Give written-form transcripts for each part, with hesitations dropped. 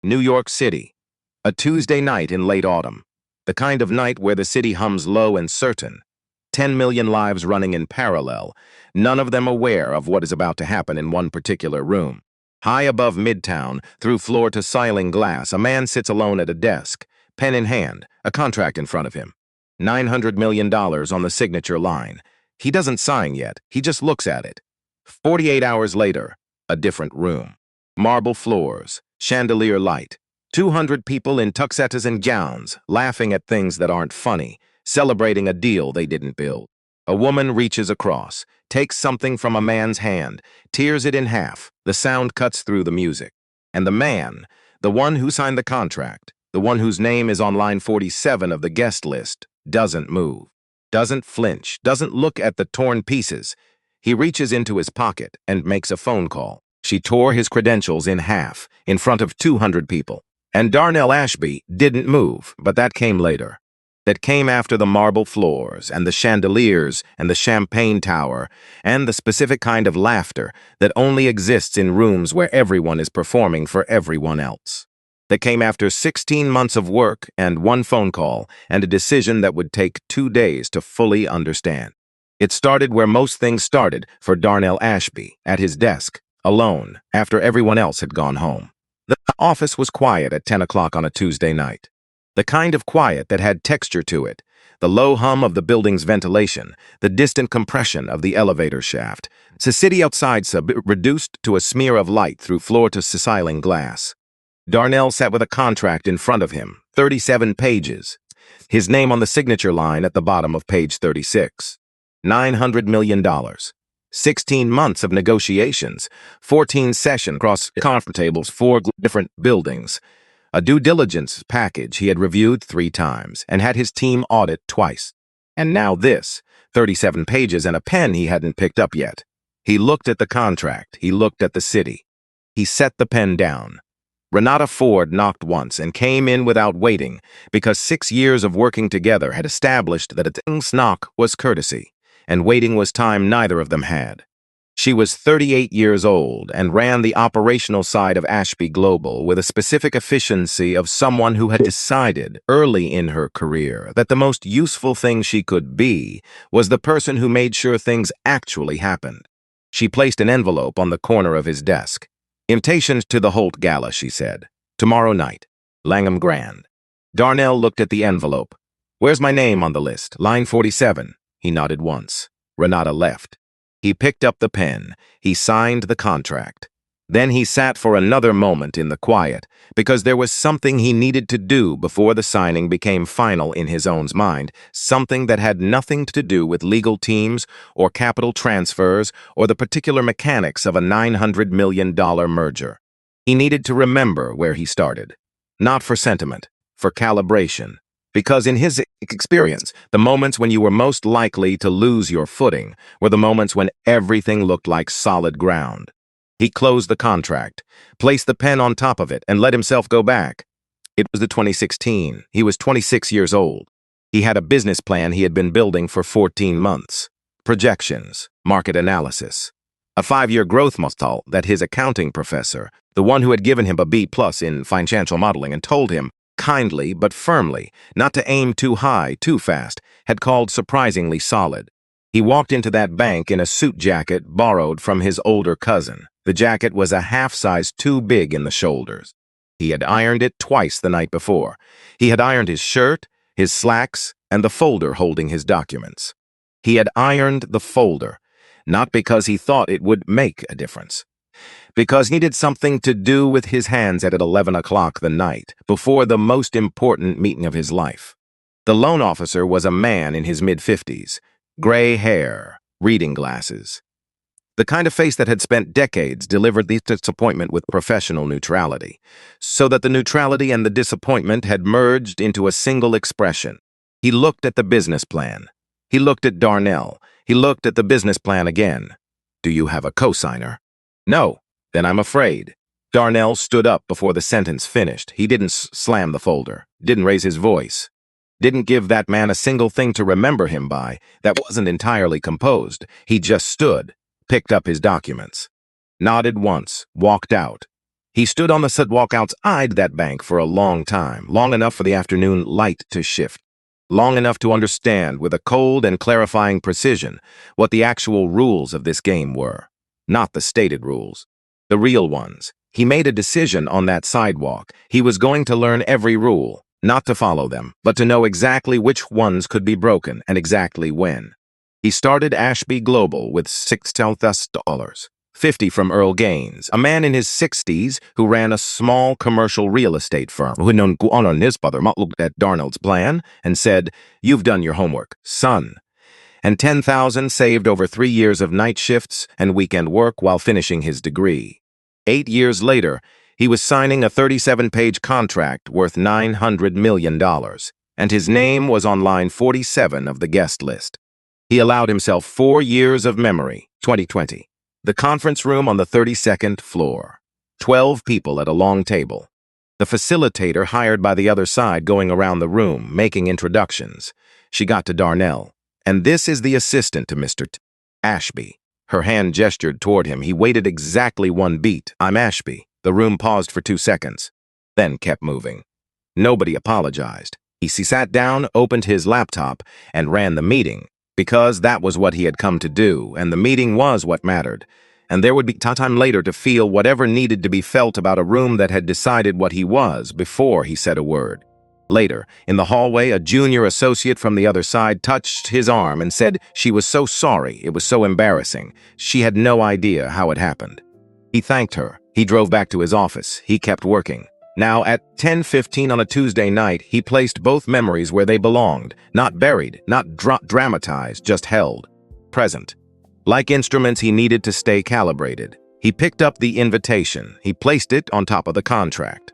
New York City. A Tuesday night in late autumn. The kind of night where the city hums low and certain. 10 million lives running in parallel, none of them aware of what is about to happen in one particular room. High above Midtown, through floor-to-ceiling glass, a man sits alone at a desk, pen in hand, a contract in front of him. $900 million on the signature line. He doesn't sign yet, he just looks at it. 48 hours later, a different room. Marble floors, chandelier light. 200 people in tuxedos and gowns, laughing at things that aren't funny, celebrating a deal they didn't build. A woman reaches across, takes something from a man's hand, tears it in half. The sound cuts through the music. And the man, the one who signed the contract, the one whose name is on line 47 of the guest list, doesn't move, doesn't flinch, doesn't look at the torn pieces. He reaches into his pocket and makes a phone call. She tore his credentials in half, in front of 200 people. And Darnell Ashby didn't move, but that came later. That came after the marble floors, and the chandeliers, and the champagne tower, and the specific kind of laughter that only exists in rooms where everyone is performing for everyone else. That came after 16 months of work and one phone call, and a decision that would take 2 days to fully understand. It started where most things started for Darnell Ashby, at his desk, alone, after everyone else had gone home. The office was quiet at 10 o'clock on a Tuesday night. The kind of quiet that had texture to it, the low hum of the building's ventilation, the distant compression of the elevator shaft. The city outside reduced to a smear of light through floor-to-ceiling glass. Darnell sat with a contract in front of him, 37 pages. His name on the signature line at the bottom of page 36. $900 million. 16 months of negotiations, 14 sessions across conference tables, 4 different buildings. A due diligence package he had reviewed 3 times and had his team audit twice. And now this, 37 pages and a pen he hadn't picked up yet. He looked at the contract, he looked at the city. He set the pen down. Renata Ford knocked once and came in without waiting because 6 years of working together had established that a knock was courtesy, and waiting was time neither of them had. She was 38 years old and ran the operational side of Ashby Global with a specific efficiency of someone who had decided early in her career that the most useful thing she could be was the person who made sure things actually happened. She placed an envelope on the corner of his desk. "Invitations to the Holt Gala," she said. "Tomorrow night. Langham Grand." Darnell looked at the envelope. "Where's my name on the list? Line 47. He nodded once. Renata left. He picked up the pen. He signed the contract. Then he sat for another moment in the quiet, because there was something he needed to do before the signing became final in his own mind, something that had nothing to do with legal teams or capital transfers or the particular mechanics of a $900 million merger. He needed to remember where he started. Not for sentiment, for calibration. Because in his experience, the moments when you were most likely to lose your footing were the moments when everything looked like solid ground. He closed the contract, placed the pen on top of it, and let himself go back. It was the 2016. He was 26 years old. He had a business plan he had been building for 14 months. Projections, market analysis. A 5-year growth model that his accounting professor, the one who had given him a B+ in financial modeling and told him, kindly but firmly, not to aim too high, too fast, had called surprisingly solid. He walked into that bank in a suit jacket borrowed from his older cousin. The jacket was a half size too big in the shoulders. He had ironed it twice the night before. He had ironed his shirt, his slacks, and the folder holding his documents. He had ironed the folder, not because he thought it would make a difference. Because he needed something to do with his hands at 11 o'clock the night before the most important meeting of his life. The loan officer was a man in his mid-50s, gray hair, reading glasses. The kind of face that had spent decades delivered the disappointment with professional neutrality, so that the neutrality and the disappointment had merged into a single expression. He looked at the business plan. He looked at Darnell. He looked at the business plan again. "Do you have a cosigner?" "No." "Then I'm afraid." Darnell stood up before the sentence finished. He didn't slam the folder, didn't raise his voice, didn't give that man a single thing to remember him by that wasn't entirely composed. He just stood, picked up his documents, nodded once, walked out. He stood on the sidewalk outside that bank for a long time, long enough for the afternoon light to shift, long enough to understand with a cold and clarifying precision what the actual rules of this game were. Not the stated rules, the real ones. He made a decision on that sidewalk. He was going to learn every rule, not to follow them, but to know exactly which ones could be broken and exactly when. He started Ashby Global with $6,000. 50 from Earl Gaines, a man in his 60s who ran a small commercial real estate firm who had known on his father looked at Darnold's plan and said, "You've done your homework, son." And 10,000 saved over 3 years of night shifts and weekend work while finishing his degree. 8 years later, he was signing a 37-page contract worth $900 million, and his name was on line 47 of the guest list. He allowed himself 4 years of memory, 2020. The conference room on the 32nd floor. 12 people at a long table. The facilitator hired by the other side going around the room, making introductions. She got to Darnell. "And this is the assistant to Mr. Ashby." Her hand gestured toward him. He waited exactly 1 beat. "I'm Ashby." The room paused for 2 seconds, then kept moving. Nobody apologized. He sat down, opened his laptop, and ran the meeting, because that was what he had come to do, and the meeting was what mattered. And there would be time later to feel whatever needed to be felt about a room that had decided what he was before he said a word. Later, in the hallway, a junior associate from the other side touched his arm and said she was so sorry, it was so embarrassing. She had no idea how it happened. He thanked her. He drove back to his office. He kept working. Now, at 10:15 on a Tuesday night, he placed both memories where they belonged, not buried, not dramatized, just held, present. Like instruments, he needed to stay calibrated. He picked up the invitation. He placed it on top of the contract.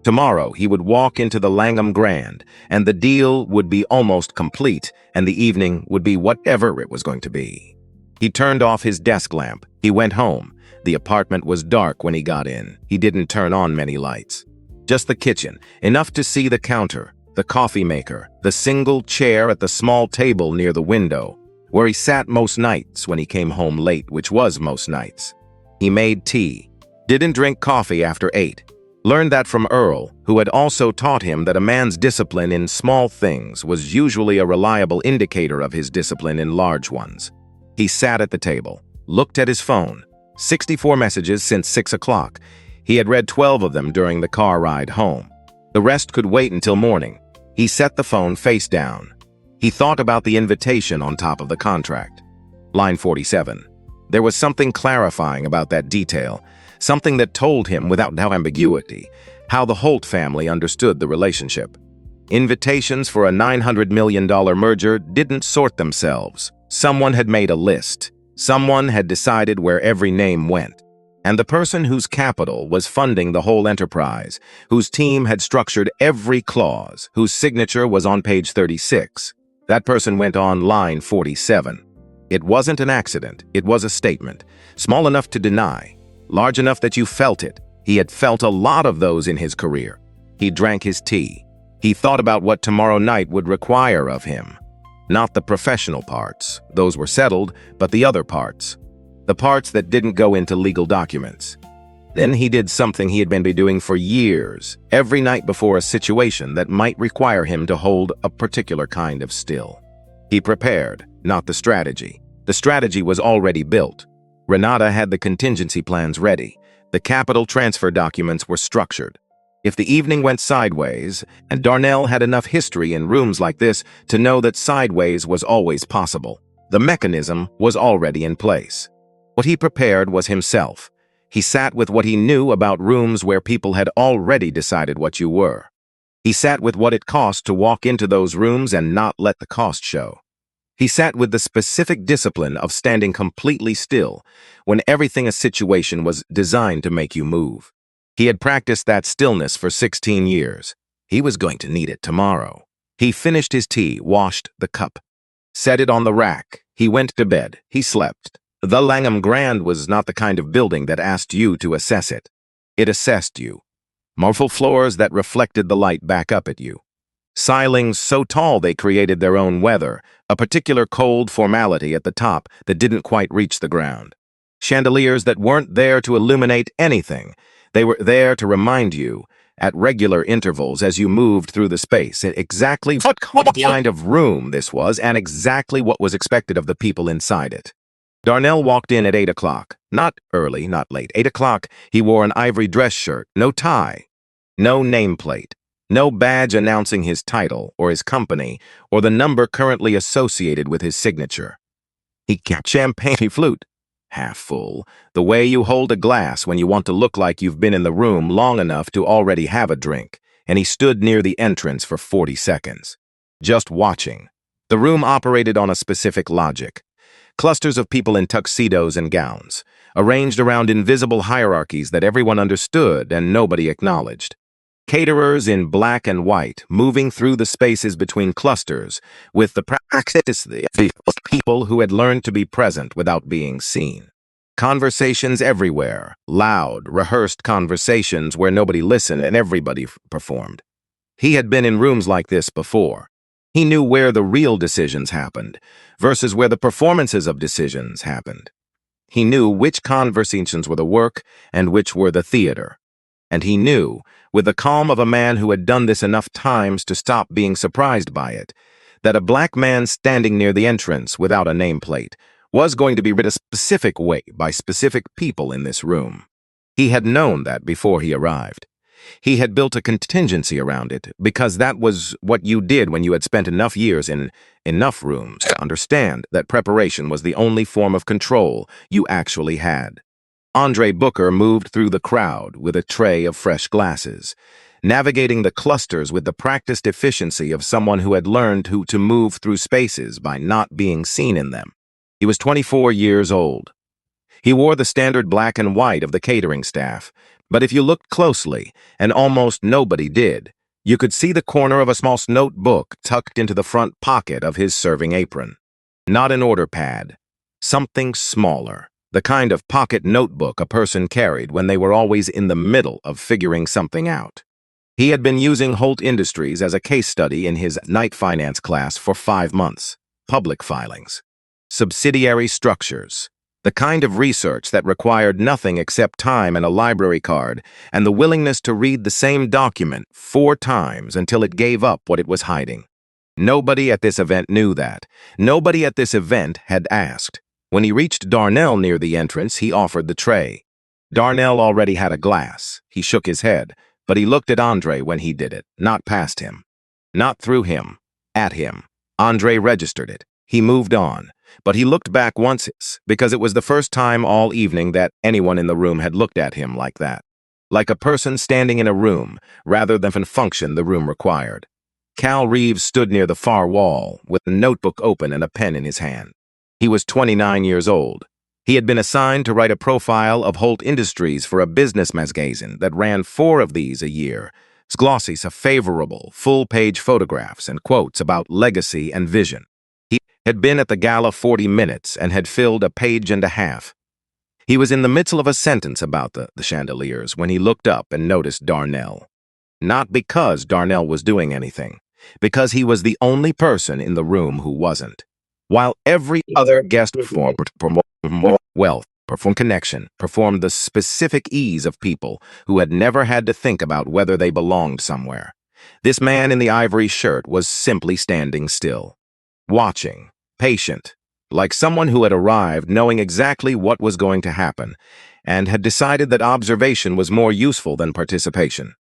Tomorrow, he would walk into the Langham Grand, and the deal would be almost complete, and the evening would be whatever it was going to be. He turned off his desk lamp. He went home. The apartment was dark when he got in. He didn't turn on many lights. Just the kitchen, enough to see the counter, the coffee maker, the single chair at the small table near the window, where he sat most nights when he came home late, which was most nights. He made tea, didn't drink coffee after 8. Learned that from Earl, who had also taught him that a man's discipline in small things was usually a reliable indicator of his discipline in large ones. He sat at the table, looked at his phone. 64 messages since 6 o'clock. He had read 12 of them during the car ride home. The rest could wait until morning. He set the phone face down. He thought about the invitation on top of the contract. Line 47. There was something clarifying about that detail, something that told him without ambiguity how the Holt family understood the relationship. Invitations for a $900 million merger didn't sort themselves. Someone had made a list. Someone had decided where every name went. And the person whose capital was funding the whole enterprise, whose team had structured every clause, whose signature was on page 36, that person went on line 47. It wasn't an accident. It was a statement, small enough to deny, large enough that you felt it. He had felt a lot of those in his career. He drank his tea. He thought about what tomorrow night would require of him. Not the professional parts. Those were settled, but the other parts. The parts that didn't go into legal documents. Then he did something he had been doing for years, every night before a situation that might require him to hold a particular kind of still. He prepared, not the strategy. The strategy was already built. Renata had the contingency plans ready. The capital transfer documents were structured. If the evening went sideways, and Darnell had enough history in rooms like this to know that sideways was always possible, the mechanism was already in place. What he prepared was himself. He sat with what he knew about rooms where people had already decided what you were. He sat with what it cost to walk into those rooms and not let the cost show. He sat with the specific discipline of standing completely still when everything a situation was designed to make you move. He had practiced that stillness for 16 years. He was going to need it tomorrow. He finished his tea, washed the cup, set it on the rack. He went to bed. He slept. The Langham Grand was not the kind of building that asked you to assess it. It assessed you. Marble floors that reflected the light back up at you. Ceilings so tall they created their own weather, a particular cold formality at the top that didn't quite reach the ground. Chandeliers that weren't there to illuminate anything. They were there to remind you, at regular intervals as you moved through the space, exactly what kind of room this was and exactly what was expected of the people inside it. Darnell walked in at 8 o'clock. Not early, not late. 8 o'clock, he wore an ivory dress shirt, no tie, no nameplate, no badge announcing his title or his company or the number currently associated with his signature. He kept champagne flute, half full, the way you hold a glass when you want to look like you've been in the room long enough to already have a drink, and he stood near the entrance for 40 seconds, just watching. The room operated on a specific logic. Clusters of people in tuxedos and gowns, arranged around invisible hierarchies that everyone understood and nobody acknowledged. Caterers in black and white, moving through the spaces between clusters, with the practice of people who had learned to be present without being seen. Conversations everywhere, loud, rehearsed conversations where nobody listened and everybody performed. He had been in rooms like this before. He knew where the real decisions happened versus where the performances of decisions happened. He knew which conversations were the work and which were the theater. And he knew, with the calm of a man who had done this enough times to stop being surprised by it, that a black man standing near the entrance without a nameplate was going to be read a specific way by specific people in this room. He had known that before he arrived. He had built a contingency around it because that was what you did when you had spent enough years in enough rooms to understand that preparation was the only form of control you actually had. Andre Booker moved through the crowd with a tray of fresh glasses, navigating the clusters with the practiced efficiency of someone who had learned to move through spaces by not being seen in them. He was 24 years old. He wore the standard black and white of the catering staff, but if you looked closely, and almost nobody did, you could see the corner of a small notebook tucked into the front pocket of his serving apron. Not an order pad, something smaller. The kind of pocket notebook a person carried when they were always in the middle of figuring something out. He had been using Holt Industries as a case study in his night finance class for 5 months. Public filings, subsidiary structures, the kind of research that required nothing except time and a library card and the willingness to read the same document 4 times until it gave up what it was hiding. Nobody at this event knew that. Nobody at this event had asked. When he reached Darnell near the entrance, he offered the tray. Darnell already had a glass. He shook his head, but he looked at Andre when he did it, not past him. Not through him, at him. Andre registered it. He moved on, but he looked back once because it was the first time all evening that anyone in the room had looked at him like that. Like a person standing in a room, rather than a function the room required. Cal Reeves stood near the far wall, with a notebook open and a pen in his hand. He was 29 years old. He had been assigned to write a profile of Holt Industries for a business magazine that ran 4 of these a year. Glossy, favorable, full-page photographs and quotes about legacy and vision. He had been at the gala 40 minutes and had filled a page and a half. He was in the midst of a sentence about the chandeliers when he looked up and noticed Darnell. Not because Darnell was doing anything, because he was the only person in the room who wasn't. While every other guest performed wealth, performed connection, performed the specific ease of people who had never had to think about whether they belonged somewhere. This man in the ivory shirt was simply standing still, watching, patient, like someone who had arrived knowing exactly what was going to happen and had decided that observation was more useful than participation.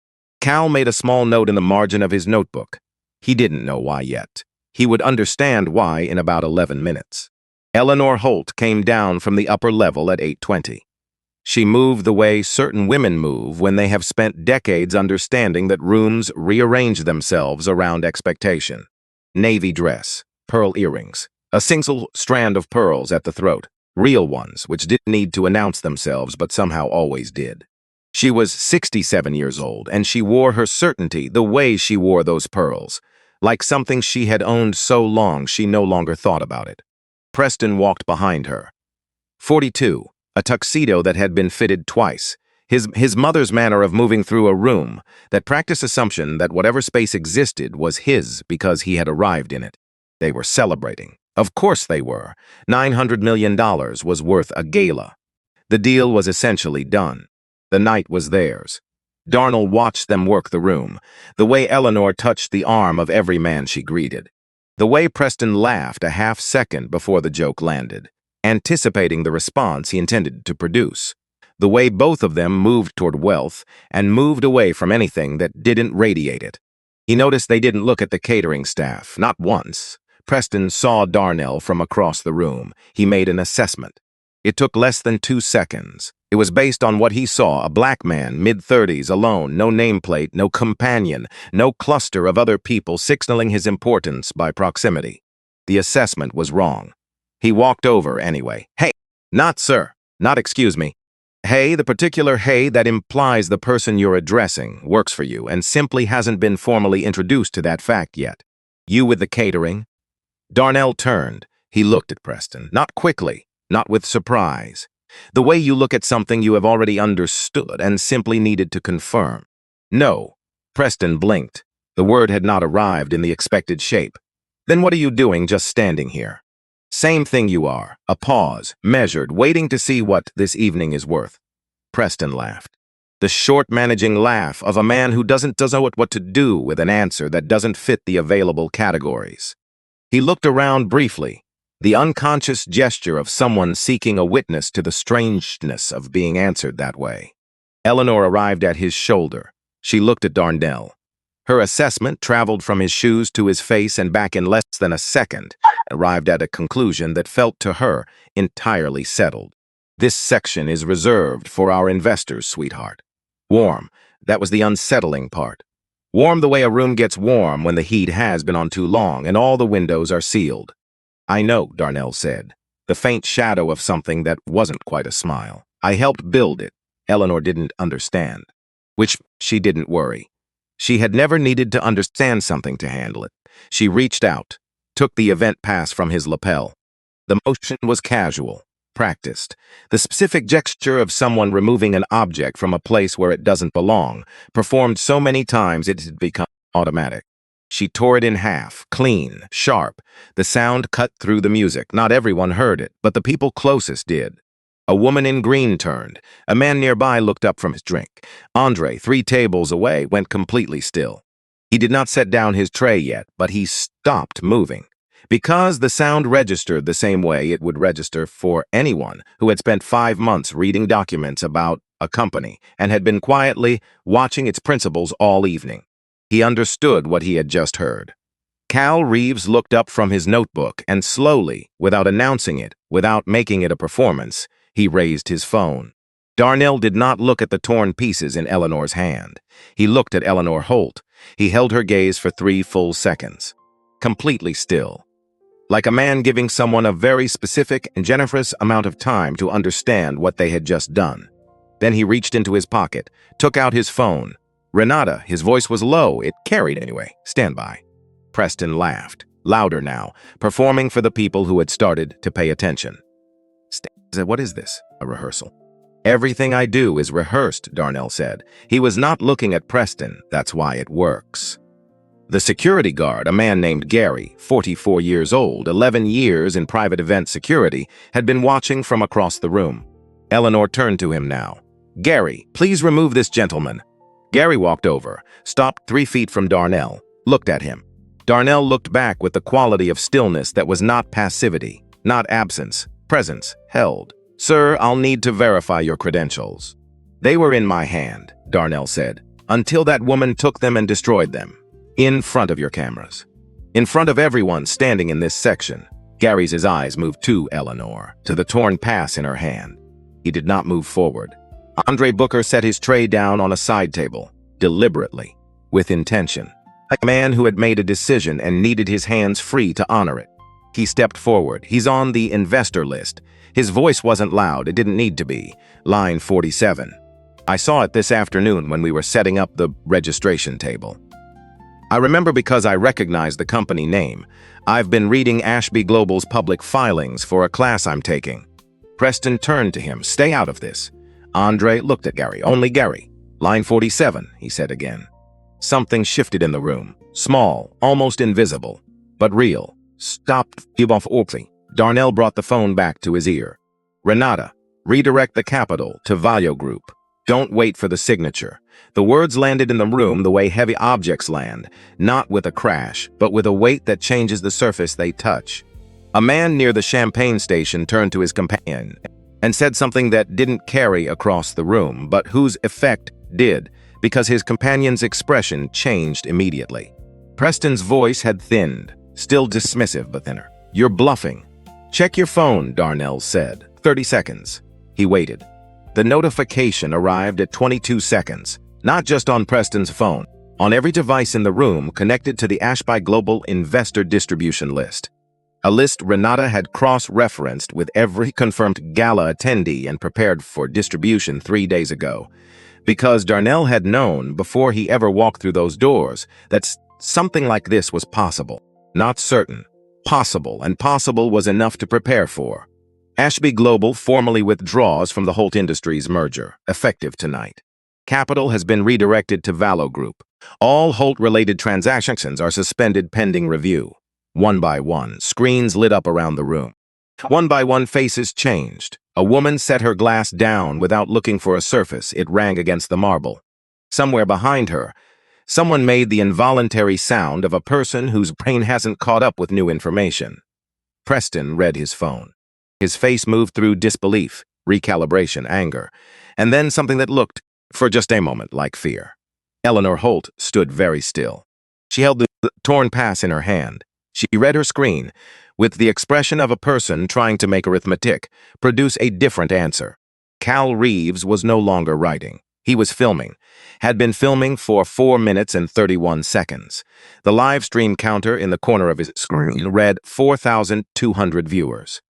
Cal made a small note in the margin of his notebook. He didn't know why yet. He would understand why in about 11 minutes. Eleanor Holt came down from the upper level at 8:20. She moved the way certain women move when they have spent decades understanding that rooms rearrange themselves around expectation. Navy dress, pearl earrings, a single strand of pearls at the throat, real ones which didn't need to announce themselves but somehow always did. She was 67 years old, and she wore her certainty the way she wore those pearls, like something she had owned so long she no longer thought about it. Preston walked behind her. 42, a tuxedo that had been fitted twice. His mother's manner of moving through a room, that practiced assumption that whatever space existed was his because he had arrived in it. They were celebrating. Of course they were. $900 million was worth a gala. The deal was essentially done. The night was theirs. Darnell watched them work the room, the way Eleanor touched the arm of every man she greeted, the way Preston laughed a half-second before the joke landed, anticipating the response he intended to produce, the way both of them moved toward wealth and moved away from anything that didn't radiate it. He noticed they didn't look at the catering staff, not once. Preston saw Darnell from across the room. He made an assessment. It took less than 2 seconds. It was based on what he saw, a black man, mid-30s, alone, no nameplate, no companion, no cluster of other people signaling his importance by proximity. The assessment was wrong. He walked over anyway. Hey, not sir, not excuse me. Hey, the particular hey that implies the person you're addressing works for you and simply hasn't been formally introduced to that fact yet. You with the catering? Darnell turned. He looked at Preston, not quickly, not with surprise. The way you look at something you have already understood and simply needed to confirm. No. Preston blinked. The word had not arrived in the expected shape. Then what are you doing just standing here? Same thing you are. A pause, measured, waiting to see what this evening is worth. Preston laughed. The short, managing laugh of a man who doesn't know what to do with an answer that doesn't fit the available categories. He looked around briefly, the unconscious gesture of someone seeking a witness to the strangeness of being answered that way. Eleanor arrived at his shoulder. She looked at Darnell. Her assessment traveled from his shoes to his face and back in less than a second, arrived at a conclusion that felt to her entirely settled. This section is reserved for our investors, sweetheart. Warm. That was the unsettling part. Warm the way a room gets warm when the heat has been on too long and all the windows are sealed. I know, Darnell said, the faint shadow of something that wasn't quite a smile. I helped build it. Eleanor didn't understand. Which she didn't worry. She had never needed to understand something to handle it. She reached out, took the event pass from his lapel. The motion was casual, practiced. The specific gesture of someone removing an object from a place where it doesn't belong, performed so many times it had become automatic. She tore it in half, clean, sharp. The sound cut through the music. Not everyone heard it, but the people closest did. A woman in green turned. A man nearby looked up from his drink. Andre, 3 tables away, went completely still. He did not set down his tray yet, but he stopped moving. Because the sound registered the same way it would register for anyone who had spent 5 months reading documents about a company and had been quietly watching its principals all evening. He understood what he had just heard. Cal Reeves looked up from his notebook and slowly, without announcing it, without making it a performance, he raised his phone. Darnell did not look at the torn pieces in Eleanor's hand. He looked at Eleanor Holt. He held her gaze for 3 full seconds. Completely still. Like a man giving someone a very specific and generous amount of time to understand what they had just done. Then he reached into his pocket, took out his phone. Renata, his voice was low. It carried anyway. Stand by. Preston laughed, louder now, performing for the people who had started to pay attention. What is this? A rehearsal? Everything I do is rehearsed, Darnell said. He was not looking at Preston. That's why it works. The security guard, a man named Gary, 44 years old, 11 years in private event security, had been watching from across the room. Eleanor turned to him now. Gary, please remove this gentleman. Gary walked over, stopped 3 feet from Darnell, looked at him. Darnell looked back with the quality of stillness that was not passivity, not absence, presence, held. Sir, I'll need to verify your credentials. They were in my hand, Darnell said, until that woman took them and destroyed them. In front of your cameras. In front of everyone standing in this section. Gary's eyes moved to Eleanor, to the torn pass in her hand. He did not move forward. Andre Booker set his tray down on a side table, deliberately, with intention. A man who had made a decision and needed his hands free to honor it. He stepped forward. He's on the investor list. His voice wasn't loud. It didn't need to be. Line 47. I saw it this afternoon when we were setting up the registration table. I remember because I recognized the company name. I've been reading Ashby Global's public filings for a class I'm taking. Preston turned to him. Stay out of this. Andre looked at Gary. Only Gary. Line 47, he said again. Something shifted in the room. Small, almost invisible, but real. Stopped. Darnell brought the phone back to his ear. Renata, redirect the capital to Value Group. Don't wait for the signature. The words landed in the room the way heavy objects land, not with a crash, but with a weight that changes the surface they touch. A man near the champagne station turned to his companion and said something that didn't carry across the room, but whose effect did, because his companion's expression changed immediately. Preston's voice had thinned, still dismissive but thinner. "You're bluffing." "Check your phone," Darnell said. 30 seconds. He waited. The notification arrived at 22 seconds, not just on Preston's phone, on every device in the room connected to the Ashby Global Investor Distribution List. A list Renata had cross-referenced with every confirmed gala attendee and prepared for distribution 3 days ago, because Darnell had known before he ever walked through those doors that something like this was possible. Not certain. Possible, and possible was enough to prepare for. Ashby Global formally withdraws from the Holt Industries merger, effective tonight. Capital has been redirected to Valo Group. All Holt-related transactions are suspended pending review. One by one, screens lit up around the room. One by one, faces changed. A woman set her glass down without looking for a surface. It rang against the marble. Somewhere behind her, someone made the involuntary sound of a person whose brain hasn't caught up with new information. Preston read his phone. His face moved through disbelief, recalibration, anger, and then something that looked, for just a moment, like fear. Eleanor Holt stood very still. She held the torn pass in her hand. She read her screen, with the expression of a person trying to make arithmetic produce a different answer. Cal Reeves was no longer writing. He was filming, had been filming for 4 minutes and 31 seconds. The live stream counter in the corner of his screen read 4,200 viewers.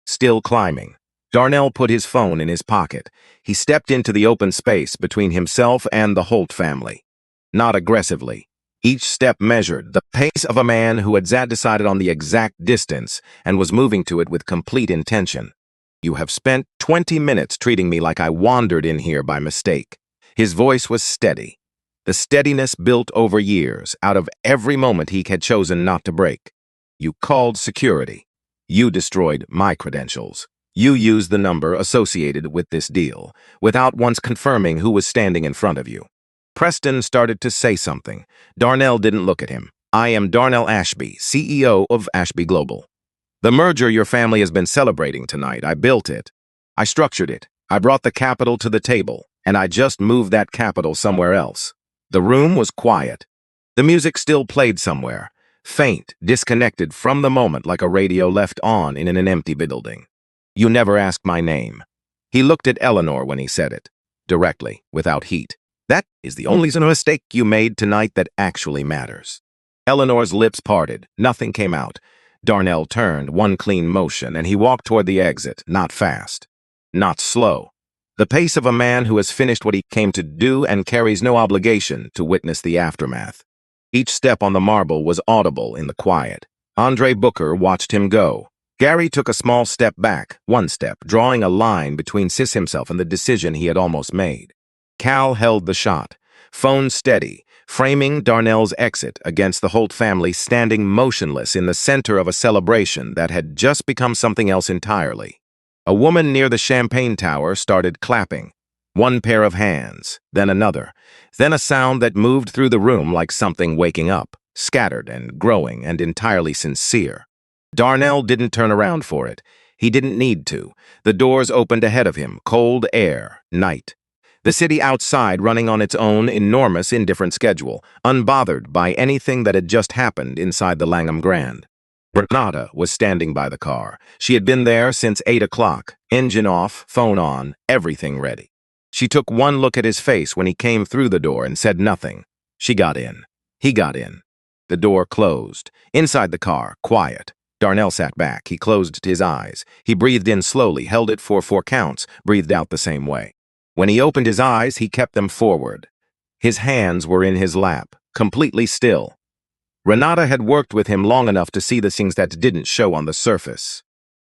Still climbing. Darnell put his phone in his pocket. He stepped into the open space between himself and the Holt family. Not aggressively. Each step measured the pace of a man who had decided on the exact distance and was moving to it with complete intention. "You have spent 20 minutes treating me like I wandered in here by mistake." His voice was steady. The steadiness built over years, out of every moment he had chosen not to break. "You called security. You destroyed my credentials. You used the number associated with this deal, without once confirming who was standing in front of you." Preston started to say something. Darnell didn't look at him. "I am Darnell Ashby, CEO of Ashby Global. The merger your family has been celebrating tonight, I built it. I structured it. I brought the capital to the table, and I just moved that capital somewhere else." The room was quiet. The music still played somewhere, faint, disconnected from the moment like a radio left on in an empty building. "You never asked my name." He looked at Eleanor when he said it, directly, without heat. "That is the only mistake you made tonight that actually matters." Eleanor's lips parted. Nothing came out. Darnell turned, one clean motion, and he walked toward the exit, not fast, not slow. The pace of a man who has finished what he came to do and carries no obligation to witness the aftermath. Each step on the marble was audible in the quiet. Andre Booker watched him go. Gary took a small step back, one step, drawing a line between himself and the decision he had almost made. Cal held the shot, phone steady, framing Darnell's exit against the Holt family standing motionless in the center of a celebration that had just become something else entirely. A woman near the champagne tower started clapping. One pair of hands, then another, then a sound that moved through the room like something waking up, scattered and growing and entirely sincere. Darnell didn't turn around for it. He didn't need to. The doors opened ahead of him, cold air, night. The city outside running on its own enormous indifferent schedule, unbothered by anything that had just happened inside the Langham Grand. Renata was standing by the car. She had been there since 8 o'clock, engine off, phone on, everything ready. She took one look at his face when he came through the door and said nothing. She got in. He got in. The door closed. Inside the car, quiet. Darnell sat back. He closed his eyes. He breathed in slowly, held it for 4 counts, breathed out the same way. When he opened his eyes, he kept them forward. His hands were in his lap, completely still. Renata had worked with him long enough to see the things that didn't show on the surface.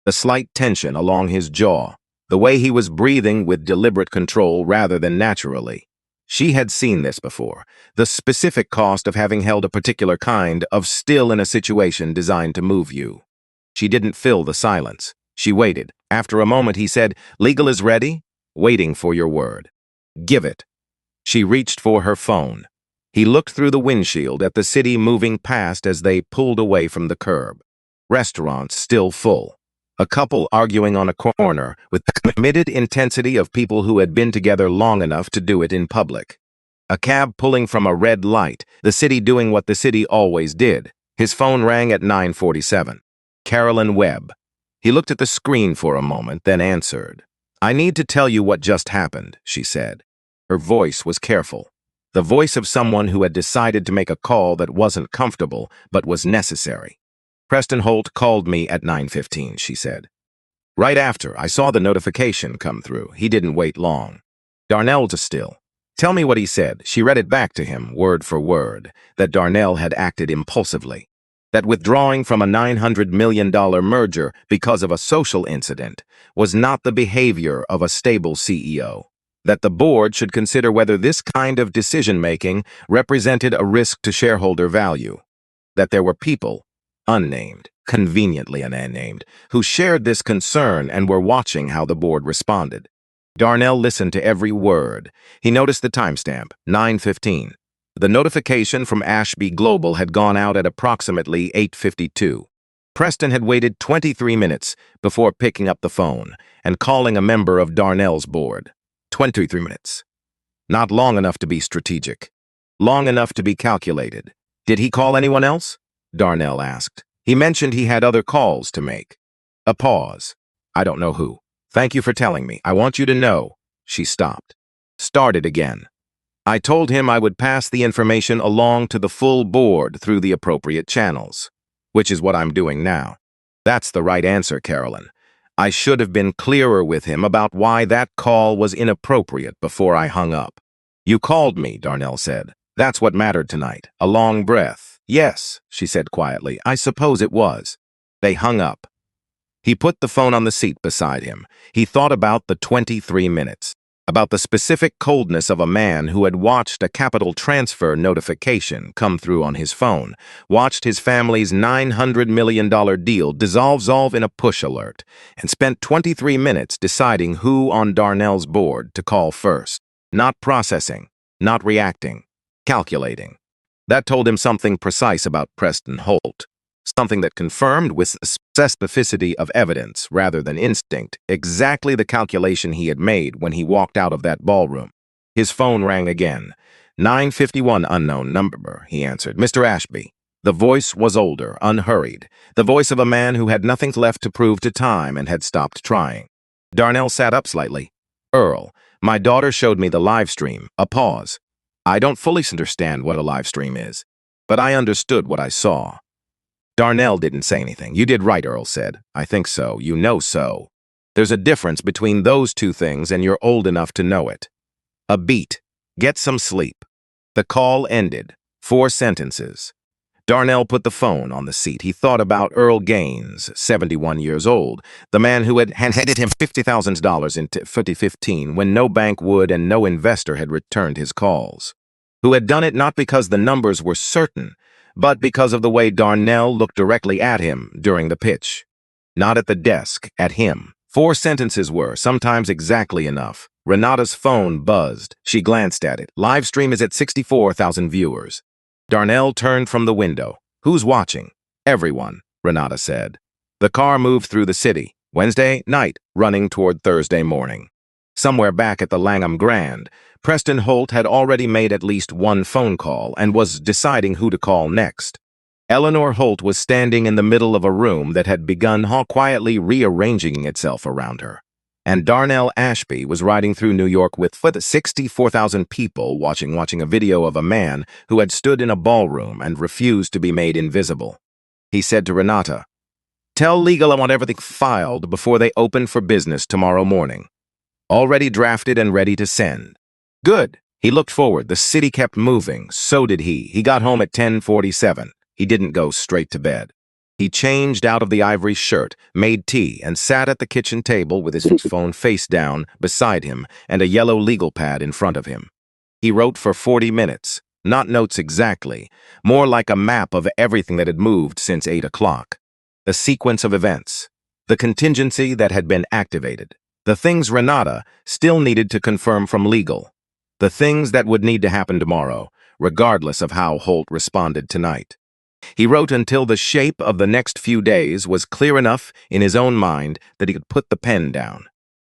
The slight tension along his jaw, the way he was breathing with deliberate control rather than naturally. She had seen this before, the specific cost of having held a particular kind of still in a situation designed to move you. She didn't fill the silence. She waited. After a moment, he said, "Legal is ready, waiting for your word." Give it. She reached for her phone. He looked through the windshield at the city moving past as they pulled away from the curb. Restaurants still full. A couple arguing on a corner with the committed intensity of people who had been together long enough to do it in public. A cab pulling from a red light, the city doing what the city always did. His phone rang at 9:47. Carolyn Webb. He looked at the screen for a moment, then answered. "I need to tell you what just happened," she said. Her voice was careful. The voice of someone who had decided to make a call that wasn't comfortable, but was necessary. "Preston Holt called me at 9:15, she said. "Right after, I saw the notification come through. He didn't wait long. Darnell to still. Tell me what he said." She read it back to him, word for word, that Darnell had acted impulsively. That withdrawing from a $900 million merger because of a social incident was not the behavior of a stable CEO. That the board should consider whether this kind of decision-making represented a risk to shareholder value. That there were people, unnamed, conveniently unnamed, who shared this concern and were watching how the board responded. Darnell listened to every word. He noticed the timestamp, 9:15. The notification from Ashby Global had gone out at approximately 8:52. Preston had waited 23 minutes before picking up the phone and calling a member of Darnell's board. 23 minutes. Not long enough to be strategic. Long enough to be calculated. "Did he call anyone else?" Darnell asked. "He mentioned he had other calls to make." A pause. "I don't know who. Thank you for telling me. I want you to know." She stopped. Started again. "I told him I would pass the information along to the full board through the appropriate channels. Which is what I'm doing now." "That's the right answer, Carolyn. I should have been clearer with him about why that call was inappropriate before I hung up." "You called me," Darnell said. "That's what mattered tonight." A long breath. "Yes," she said quietly. "I suppose it was." They hung up. He put the phone on the seat beside him. He thought about the 23 minutes, about the specific coldness of a man who had watched a capital transfer notification come through on his phone, watched his family's $900 million deal dissolve in a push alert, and spent 23 minutes deciding who on Darnell's board to call first. Not processing, not reacting, calculating. That told him something precise about Preston Holt. Something that confirmed with specificity of evidence rather than instinct exactly the calculation he had made when he walked out of that ballroom. His phone rang again. 9:51 unknown number, he answered. "Mr. Ashby." The voice was older, unhurried, the voice of a man who had nothing left to prove to time and had stopped trying. Darnell sat up slightly. "Earl, my daughter showed me the live stream." A pause. "I don't fully understand what a live stream is, but I understood what I saw." Darnell didn't say anything. "You did right," Earl said. "I think so. You know so. There's a difference between those two things and you're old enough to know it." A beat. "Get some sleep." The call ended. 4 sentences. Darnell put the phone on the seat. He thought about Earl Gaines, 71 years old, the man who had handed him $50,000 in 2015 when no bank would and no investor had returned his calls. Who had done it not because the numbers were certain, but because of the way Darnell looked directly at him during the pitch. Not at the desk, at him. 4 sentences were, sometimes exactly enough. Renata's phone buzzed. She glanced at it. "Live stream is at 64,000 viewers." Darnell turned from the window. "Who's watching?" "Everyone," Renata said. The car moved through the city, Wednesday night, running toward Thursday morning. Somewhere back at the Langham Grand, Preston Holt had already made at least one phone call and was deciding who to call next. Eleanor Holt was standing in the middle of a room that had begun quietly rearranging itself around her. And Darnell Ashby was riding through New York with 64,000 people watching a video of a man who had stood in a ballroom and refused to be made invisible. He said to Renata, "Tell legal I want everything filed before they open for business tomorrow morning. Already drafted and ready to send." "Good." He looked forward. The city kept moving. So did he. He got home at 10:47. He didn't go straight to bed. He changed out of the ivory shirt, made tea, and sat at the kitchen table with his phone face down beside him and a yellow legal pad in front of him. He wrote for 40 minutes. Not notes exactly, more like a map of everything that had moved since 8 o'clock. The sequence of events. The contingency that had been activated. The things Renata still needed to confirm from legal. The things that would need to happen tomorrow, regardless of how Holt responded tonight. He wrote until the shape of the next few days was clear enough in his own mind that he could put the pen down.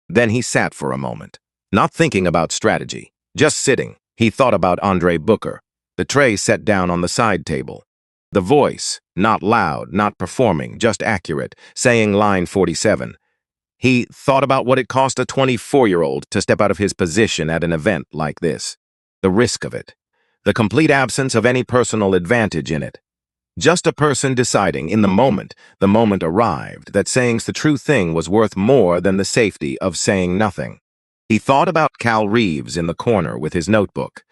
Then he sat for a moment, not thinking about strategy, just sitting. He thought about Andre Booker, the tray set down on the side table. The voice, not loud, not performing, just accurate, saying line 47. He thought about what it cost a 24-year-old to step out of his position at an event like this. The risk of it. The complete absence of any personal advantage in it. Just a person deciding in the moment arrived, that saying the true thing was worth more than the safety of saying nothing. He thought about Cal Reeves in the corner with his notebook.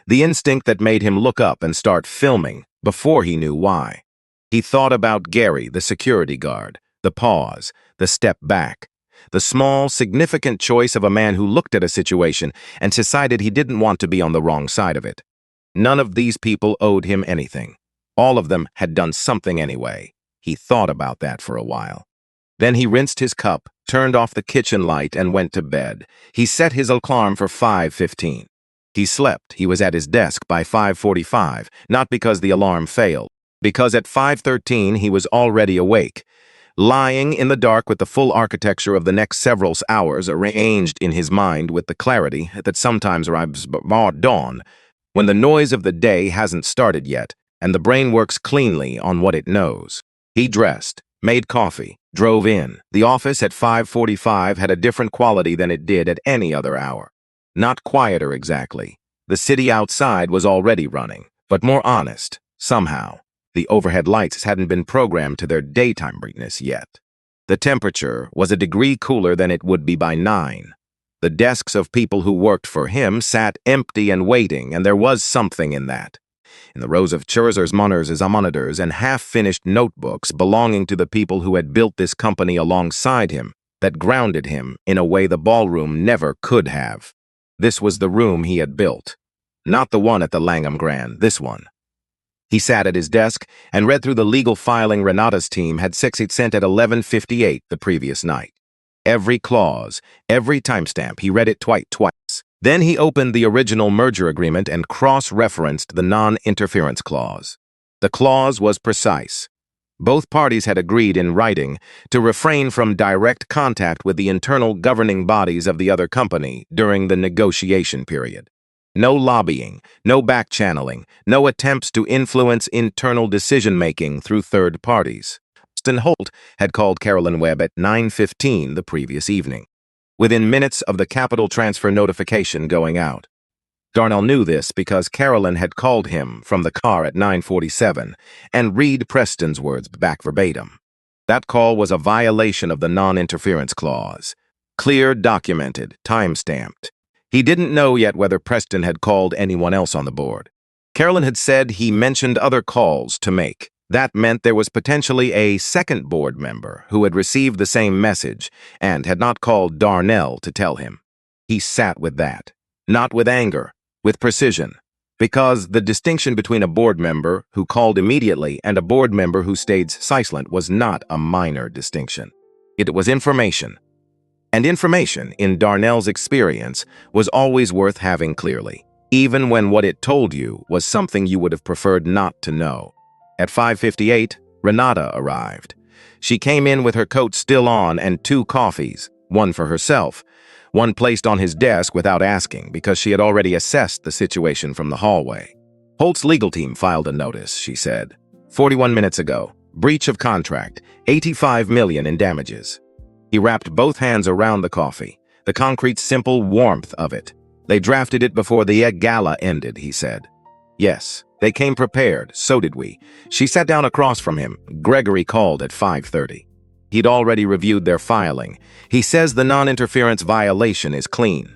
The instinct that made him look up and start filming before he knew why. He thought about Gary, the security guard, the pause, the step back, the small, significant choice of a man who looked at a situation and decided he didn't want to be on the wrong side of it. None of these people owed him anything. All of them had done something anyway. He thought about that for a while. Then he rinsed his cup, turned off the kitchen light, and went to bed. He set his alarm for 5:15. He slept. He was at his desk by 5:45, not because the alarm failed, because at 5:13 he was already awake, lying in the dark with the full architecture of the next several hours arranged in his mind with the clarity that sometimes arrives before dawn, when the noise of the day hasn't started yet, and the brain works cleanly on what it knows. He dressed, made coffee, drove in. The office at 5:45 had a different quality than it did at any other hour. Not quieter exactly. The city outside was already running, but more honest, somehow. The overhead lights hadn't been programmed to their daytime brightness yet. The temperature was a degree cooler than it would be by 9. The desks of people who worked for him sat empty and waiting, and there was something in that. In the rows of Cherzer's monitors and half-finished notebooks belonging to the people who had built this company alongside him, that grounded him in a way the ballroom never could have. This was the room he had built. Not the one at the Langham Grand, this one. He sat at his desk and read through the legal filing Renata's team had sent at 11:58 the previous night. Every clause, every timestamp, he read it twice. Then he opened the original merger agreement and cross-referenced the non-interference clause. The clause was precise. Both parties had agreed in writing to refrain from direct contact with the internal governing bodies of the other company during the negotiation period. No lobbying, no back-channeling, no attempts to influence internal decision-making through third parties. Preston Holt had called Carolyn Webb at 9:15 the previous evening, within minutes of the capital transfer notification going out. Darnell knew this because Carolyn had called him from the car at 9:47 and read Preston's words back verbatim. That call was a violation of the non-interference clause. Clear, documented, time-stamped. He didn't know yet whether Preston had called anyone else on the board. Carolyn had said he mentioned other calls to make. That meant there was potentially a second board member who had received the same message and had not called Darnell to tell him. He sat with that. Not with anger, with precision, because the distinction between a board member who called immediately and a board member who stayed silent was not a minor distinction. It was information. And information, in Darnell's experience, was always worth having clearly, even when what it told you was something you would have preferred not to know. At 5:58, Renata arrived. She came in with her coat still on and 2 coffees, one for herself, one placed on his desk without asking because she had already assessed the situation from the hallway. Holt's legal team filed a notice, she said. 41 minutes ago. Breach of contract. $85 million in damages. He wrapped both hands around the coffee, the concrete simple warmth of it. They drafted it before the gala ended, he said. Yes, they came prepared, so did we. She sat down across from him. Gregory called at 5:30. He'd already reviewed their filing. He says the non-interference violation is clean.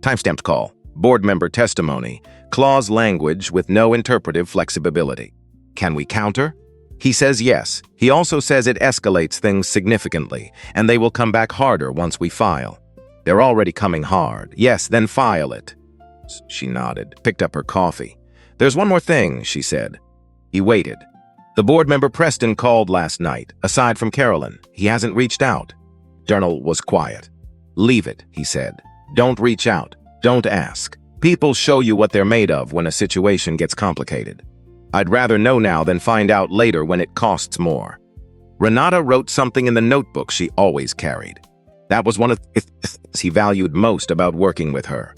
Timestamped call, board member testimony, clause language with no interpretive flexibility. Can we counter? He says yes. He also says it escalates things significantly, and they will come back harder once we file. They're already coming hard. Yes, then file it. She nodded, picked up her coffee. There's one more thing, she said. He waited. The board member Preston called last night. Aside from Carolyn, he hasn't reached out. Darnell was quiet. Leave it, he said. Don't reach out. Don't ask. People show you what they're made of when a situation gets complicated. I'd rather know now than find out later when it costs more. Renata wrote something in the notebook she always carried. That was one of the things he valued most about working with her.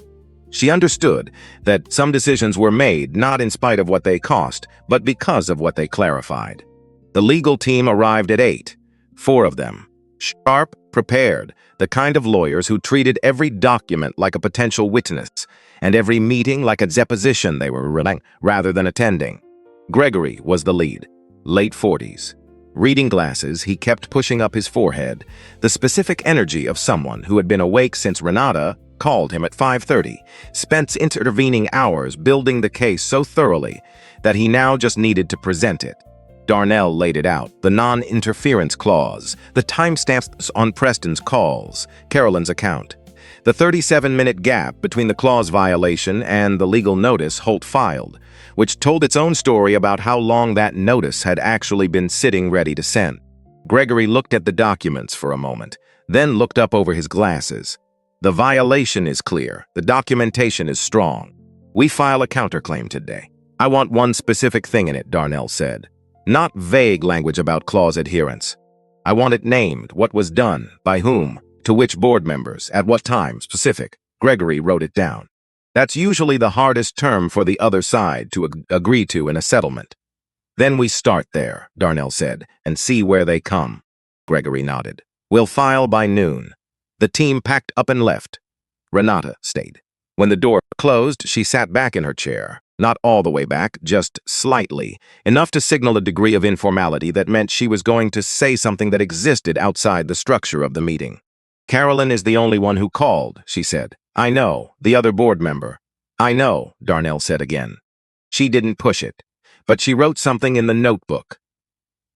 She understood that some decisions were made not in spite of what they cost, but because of what they clarified. The legal team arrived at 8, 4 of them. Sharp, prepared, the kind of lawyers who treated every document like a potential witness, and every meeting like a deposition they were running rather than attending. Gregory was the lead, late 40s. Reading glasses, he kept pushing up his forehead, the specific energy of someone who had been awake since Renata called him at 5:30, spent intervening hours building the case so thoroughly that he now just needed to present it. Darnell laid it out, the non-interference clause, the timestamps on Preston's calls, Carolyn's account. The 37-minute gap between the clause violation and the legal notice Holt filed, which told its own story about how long that notice had actually been sitting ready to send. Gregory looked at the documents for a moment, then looked up over his glasses. The violation is clear. The documentation is strong. We file a counterclaim today. I want one specific thing in it, Darnell said. Not vague language about clause adherence. I want it named, what was done, by whom, to which board members, at what time, specific. Gregory wrote it down. That's usually the hardest term for the other side to agree to in a settlement. Then we start there, Darnell said, and see where they come. Gregory nodded. We'll file by noon. The team packed up and left. Renata stayed. When the door closed, she sat back in her chair. Not all the way back, just slightly, enough to signal a degree of informality that meant she was going to say something that existed outside the structure of the meeting. Carolyn is the only one who called, she said. I know, the other board member. I know, Darnell said again. She didn't push it, but she wrote something in the notebook.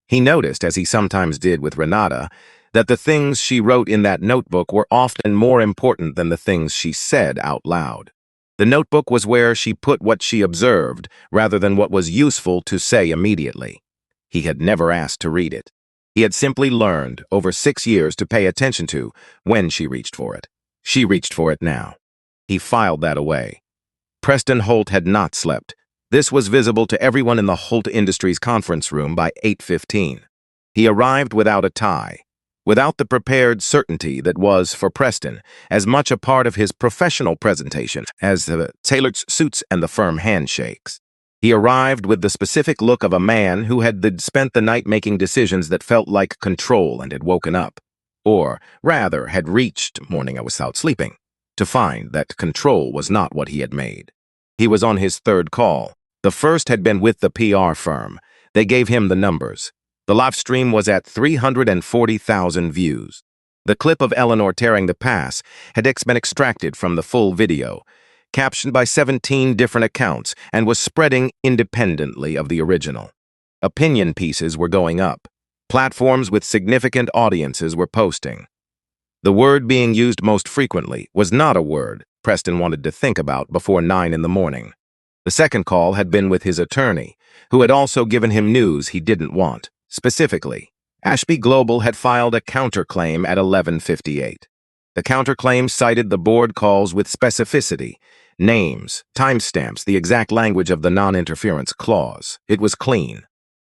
He noticed, as he sometimes did with Renata, that the things she wrote in that notebook were often more important than the things she said out loud. The notebook was where she put what she observed rather than what was useful to say immediately. He had never asked to read it. He had simply learned, over 6 years, to pay attention to when she reached for it. She reached for it now. He filed that away. Preston Holt had not slept. This was visible to everyone in the Holt Industries conference room by 8:15. He arrived without a tie, without the prepared certainty that was, for Preston, as much a part of his professional presentation as the tailored suits and the firm handshakes. He arrived with the specific look of a man who had spent the night making decisions that felt like control and had woken up, or, rather, had reached morning without sleeping, to find that control was not what he had made. He was on his 3rd call. The first had been with the PR firm. They gave him the numbers. The live stream was at 340,000 views. The clip of Eleanor tearing the pass had been extracted from the full video, captioned by 17 different accounts, and was spreading independently of the original. Opinion pieces were going up. Platforms with significant audiences were posting. The word being used most frequently was not a word Preston wanted to think about before 9 in the morning. The second call had been with his attorney, who had also given him news he didn't want. Specifically, Ashby Global had filed a counterclaim at 11:58. The counterclaim cited the board calls with specificity, names, timestamps, the exact language of the non-interference clause. It was clean.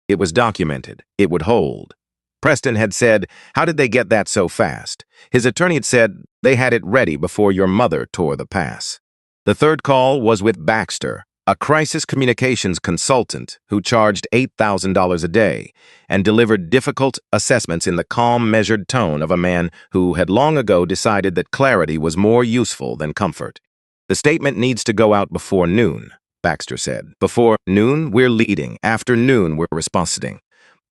It was documented. It would hold. Preston had said, "How did they get that so fast?" His attorney had said, "They had it ready before your mother tore the pass." The third call was with Baxter, a crisis communications consultant who charged $8,000 a day and delivered difficult assessments in the calm, measured tone of a man who had long ago decided that clarity was more useful than comfort. "The statement needs to go out before noon," Baxter said. "Before noon, we're leading. After noon, we're responding."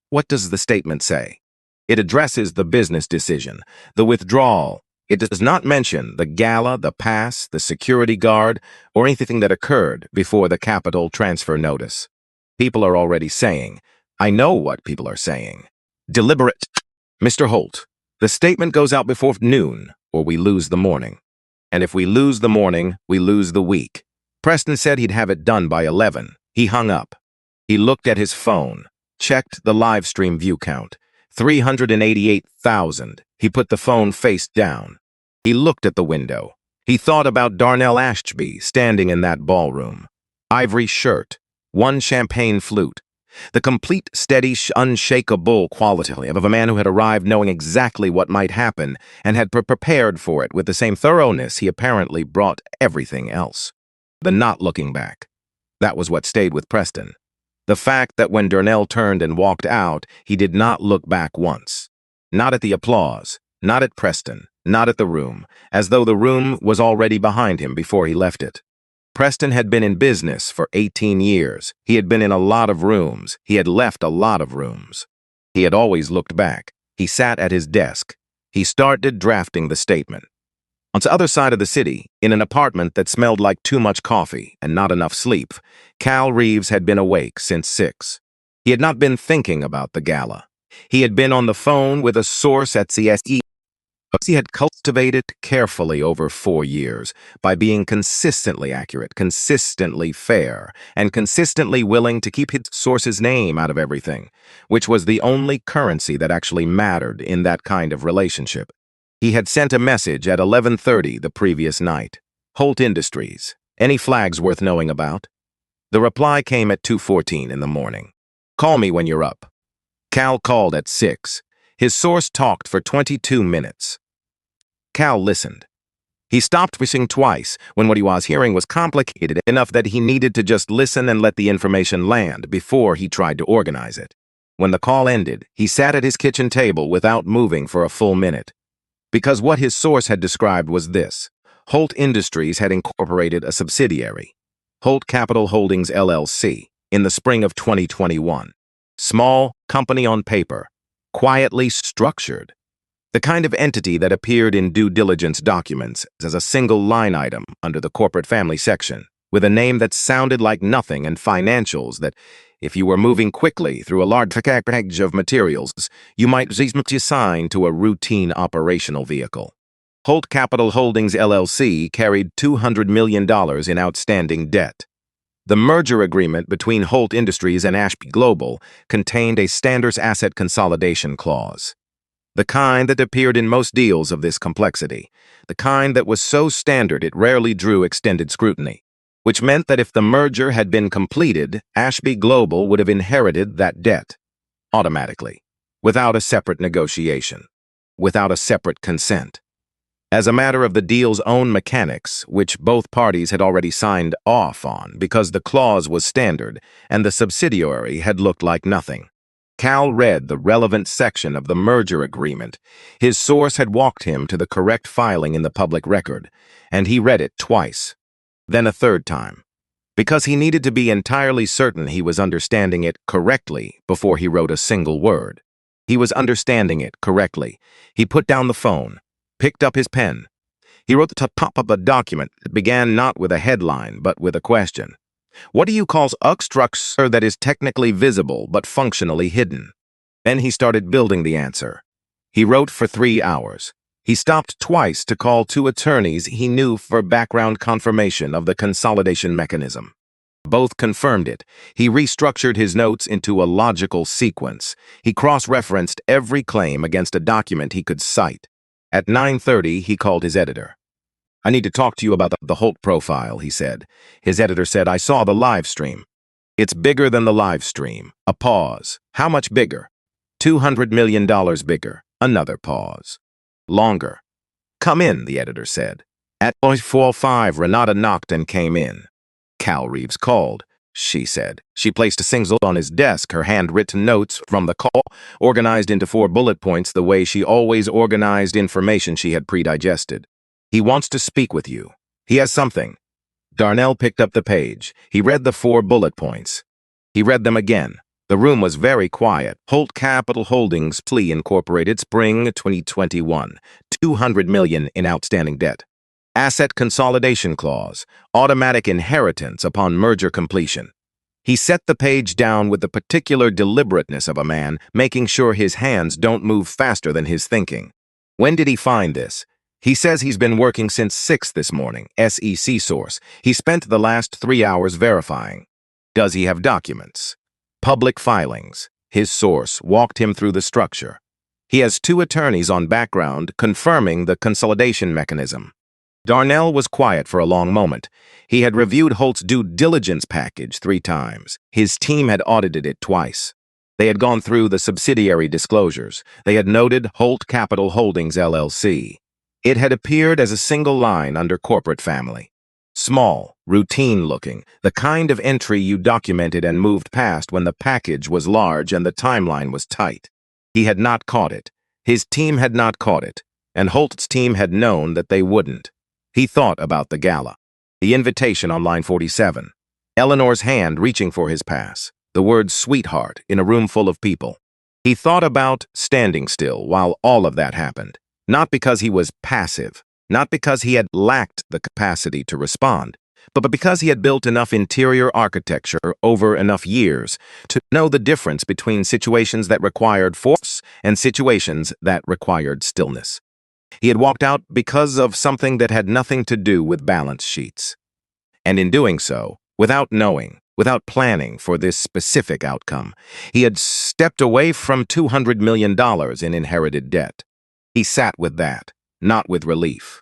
What does the statement say? It addresses the business decision, the withdrawal. It does not mention the gala, the pass, the security guard, or anything that occurred before the capital transfer notice. People are already saying, I know what people are saying. Deliberate. Mr. Holt, the statement goes out before noon, or we lose the morning. And if we lose the morning, we lose the week. Preston said he'd have it done by 11. He hung up. He looked at his phone, checked the live stream view count. 388,000. He put the phone face down. He looked at the window. He thought about Darnell Ashby standing in that ballroom. Ivory shirt, one champagne flute. The complete, steady, unshakable quality of a man who had arrived knowing exactly what might happen and had prepared for it with the same thoroughness he apparently brought everything else. The not looking back. That was what stayed with Preston. The fact that when Darnell turned and walked out, he did not look back once. Not at the applause, not at Preston, not at the room, as though the room was already behind him before he left it. Preston had been in business for 18 years. He had been in a lot of rooms. He had left a lot of rooms. He had always looked back. He sat at his desk. He started drafting the statement. On the other side of the city, in an apartment that smelled like too much coffee and not enough sleep, Cal Reeves had been awake since 6. He had not been thinking about the gala. He had been on the phone with a source at CSE. He had cultivated carefully over 4 years by being consistently accurate, consistently fair, and consistently willing to keep his source's name out of everything, which was the only currency that actually mattered in that kind of relationship. He had sent a message at 11:30 the previous night. Holt Industries. Any flags worth knowing about? The reply came at 2:14 in the morning. Call me when you're up. Cal called at 6. His source talked for 22 minutes. Cal listened. He stopped wishing twice when what he was hearing was complicated enough that he needed to just listen and let the information land before he tried to organize it. When the call ended, he sat at his kitchen table without moving for a full minute. Because what his source had described was this: Holt Industries had incorporated a subsidiary, Holt Capital Holdings LLC, in the spring of 2021. Small, company on paper, quietly structured. The kind of entity that appeared in due diligence documents as a single line item under the corporate family section, with a name that sounded like nothing and financials that, if you were moving quickly through a large package of materials, you might be assigned to a routine operational vehicle. Holt Capital Holdings LLC carried $200 million in outstanding debt. The merger agreement between Holt Industries and Ashby Global contained a standard asset consolidation clause. The kind that appeared in most deals of this complexity, the kind that was so standard it rarely drew extended scrutiny, which meant that if the merger had been completed, Ashby Global would have inherited that debt, automatically, without a separate negotiation, without a separate consent. As a matter of the deal's own mechanics, which both parties had already signed off on because the clause was standard and the subsidiary had looked like nothing. Cal read the relevant section of the merger agreement. His source had walked him to the correct filing in the public record, and he read it twice, then a third time, because he needed to be entirely certain he was understanding it correctly before he wrote a single word. He was understanding it correctly. He put down the phone, picked up his pen. He wrote the top of a document that began not with a headline but with a question. What do you call a structure that is technically visible but functionally hidden? Then he started building the answer. He wrote for 3 hours. He stopped twice to call 2 attorneys he knew for background confirmation of the consolidation mechanism. Both confirmed it. He restructured his notes into a logical sequence. He cross-referenced every claim against a document he could cite. At 9:30, he called his editor. I need to talk to you about the Holt profile, he said. His editor said, I saw the live stream. It's bigger than the live stream. A pause. How much bigger? $200 million bigger. Another pause. Longer. Come in, the editor said. At 4:05, Renata knocked and came in. Cal Reeves called, she said. She placed a single on his desk, her handwritten notes from the call, organized into 4 bullet points the way she always organized information she had pre-digested. He wants to speak with you. He has something. Darnell picked up the page. He read the 4 bullet points. He read them again. The room was very quiet. Holt Capital Holdings plea incorporated spring 2021. $200 million in outstanding debt. Asset consolidation clause. Automatic inheritance upon merger completion. He set the page down with the particular deliberateness of a man, making sure his hands don't move faster than his thinking. When did he find this? He says he's been working since 6 this morning, SEC source. He spent the last 3 hours verifying. Does he have documents? Public filings. His source walked him through the structure. He has 2 attorneys on background confirming the consolidation mechanism. Darnell was quiet for a long moment. He had reviewed Holt's due diligence package 3 times. His team had audited it twice. They had gone through the subsidiary disclosures. They had noted Holt Capital Holdings, LLC. It had appeared as a single line under corporate family. Small, routine-looking, the kind of entry you documented and moved past when the package was large and the timeline was tight. He had not caught it. His team had not caught it, and Holt's team had known that they wouldn't. He thought about the gala, the invitation on line 47, Eleanor's hand reaching for his pass, the word sweetheart in a room full of people. He thought about standing still while all of that happened, not because he was passive, not because he had lacked the capacity to respond, but because he had built enough interior architecture over enough years to know the difference between situations that required force and situations that required stillness. He had walked out because of something that had nothing to do with balance sheets. And in doing so, without knowing, without planning for this specific outcome, he had stepped away from $200 million in inherited debt. He sat with that, not with relief.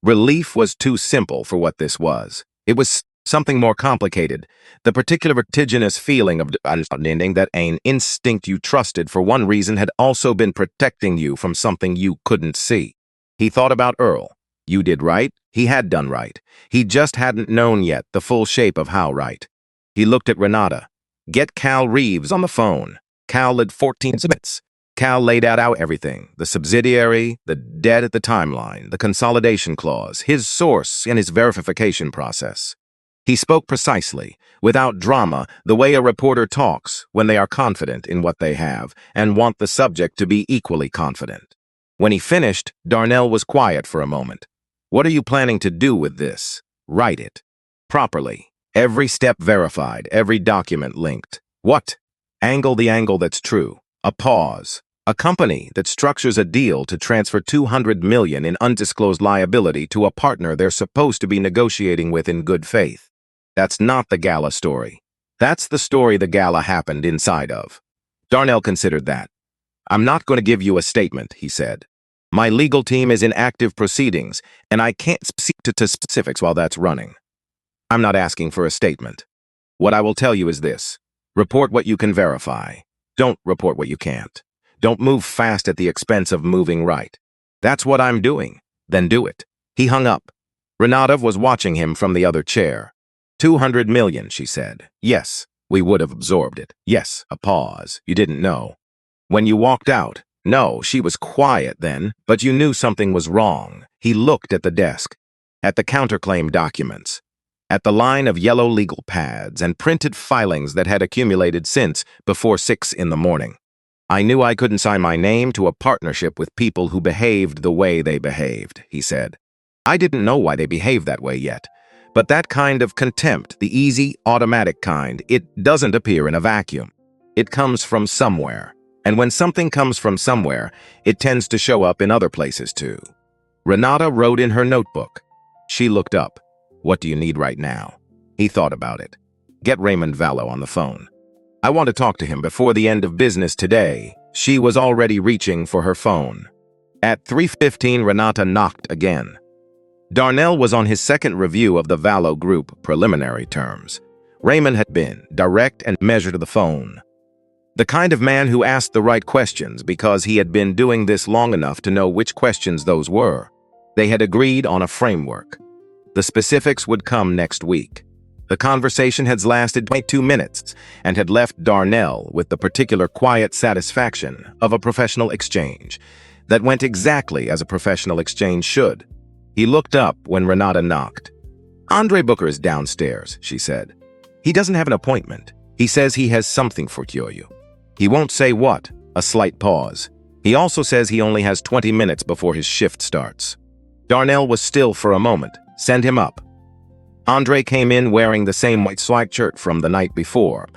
Relief was too simple for what this was. It was something more complicated, the particular vertiginous feeling of understanding that an instinct you trusted for one reason had also been protecting you from something you couldn't see. He thought about Earl. You did right. He had done right. He just hadn't known yet the full shape of how right. He looked at Renata. Get Cal Reeves on the phone. Cal had 14 minutes. Cal laid out everything, the subsidiary, the debt at the timeline, the consolidation clause, his source, and his verification process. He spoke precisely, without drama, the way a reporter talks when they are confident in what they have and want the subject to be equally confident. When he finished, Darnell was quiet for a moment. What are you planning to do with this? Write it. Properly. Every step verified, every document linked. What? Angle the angle that's true. A pause. A company that structures a deal to transfer $200 million in undisclosed liability to a partner they're supposed to be negotiating with in good faith. That's not the gala story. That's the story the gala happened inside of. Darnell considered that. I'm not going to give you a statement, he said. My legal team is in active proceedings, and I can't speak to specifics while that's running. I'm not asking for a statement. What I will tell you is this. Report what you can verify. Don't report what you can't. Don't move fast at the expense of moving right. That's what I'm doing. Then do it. He hung up. Renata was watching him from the other chair. $200 million, she said. Yes, we would have absorbed it. Yes, a pause. You didn't know. When you walked out, no, she was quiet then, but you knew something was wrong. He looked at the desk, at the counterclaim documents, at the line of yellow legal pads and printed filings that had accumulated since before 6 in the morning. I knew I couldn't sign my name to a partnership with people who behaved the way they behaved, he said. I didn't know why they behaved that way yet, but that kind of contempt, the easy, automatic kind, it doesn't appear in a vacuum. It comes from somewhere. And when something comes from somewhere, it tends to show up in other places too. Renata wrote in her notebook. She looked up. What do you need right now? He thought about it. Get Raymond Vallow on the phone. I want to talk to him before the end of business today. She was already reaching for her phone. At 3:15, Renata knocked again. Darnell was on his second review of the Vallow Group preliminary terms. Raymond had been direct and measured to the phone. The kind of man who asked the right questions because he had been doing this long enough to know which questions those were. They had agreed on a framework. The specifics would come next week. The conversation had lasted 22 minutes and had left Darnell with the particular quiet satisfaction of a professional exchange that went exactly as a professional exchange should. He looked up when Renata knocked. Andre Booker is downstairs, she said. He doesn't have an appointment. He says he has something for you. He won't say what, a slight pause. He also says he only has 20 minutes before his shift starts. Darnell was still for a moment. Send him up. Andre came in wearing the same white swag shirt from the night before,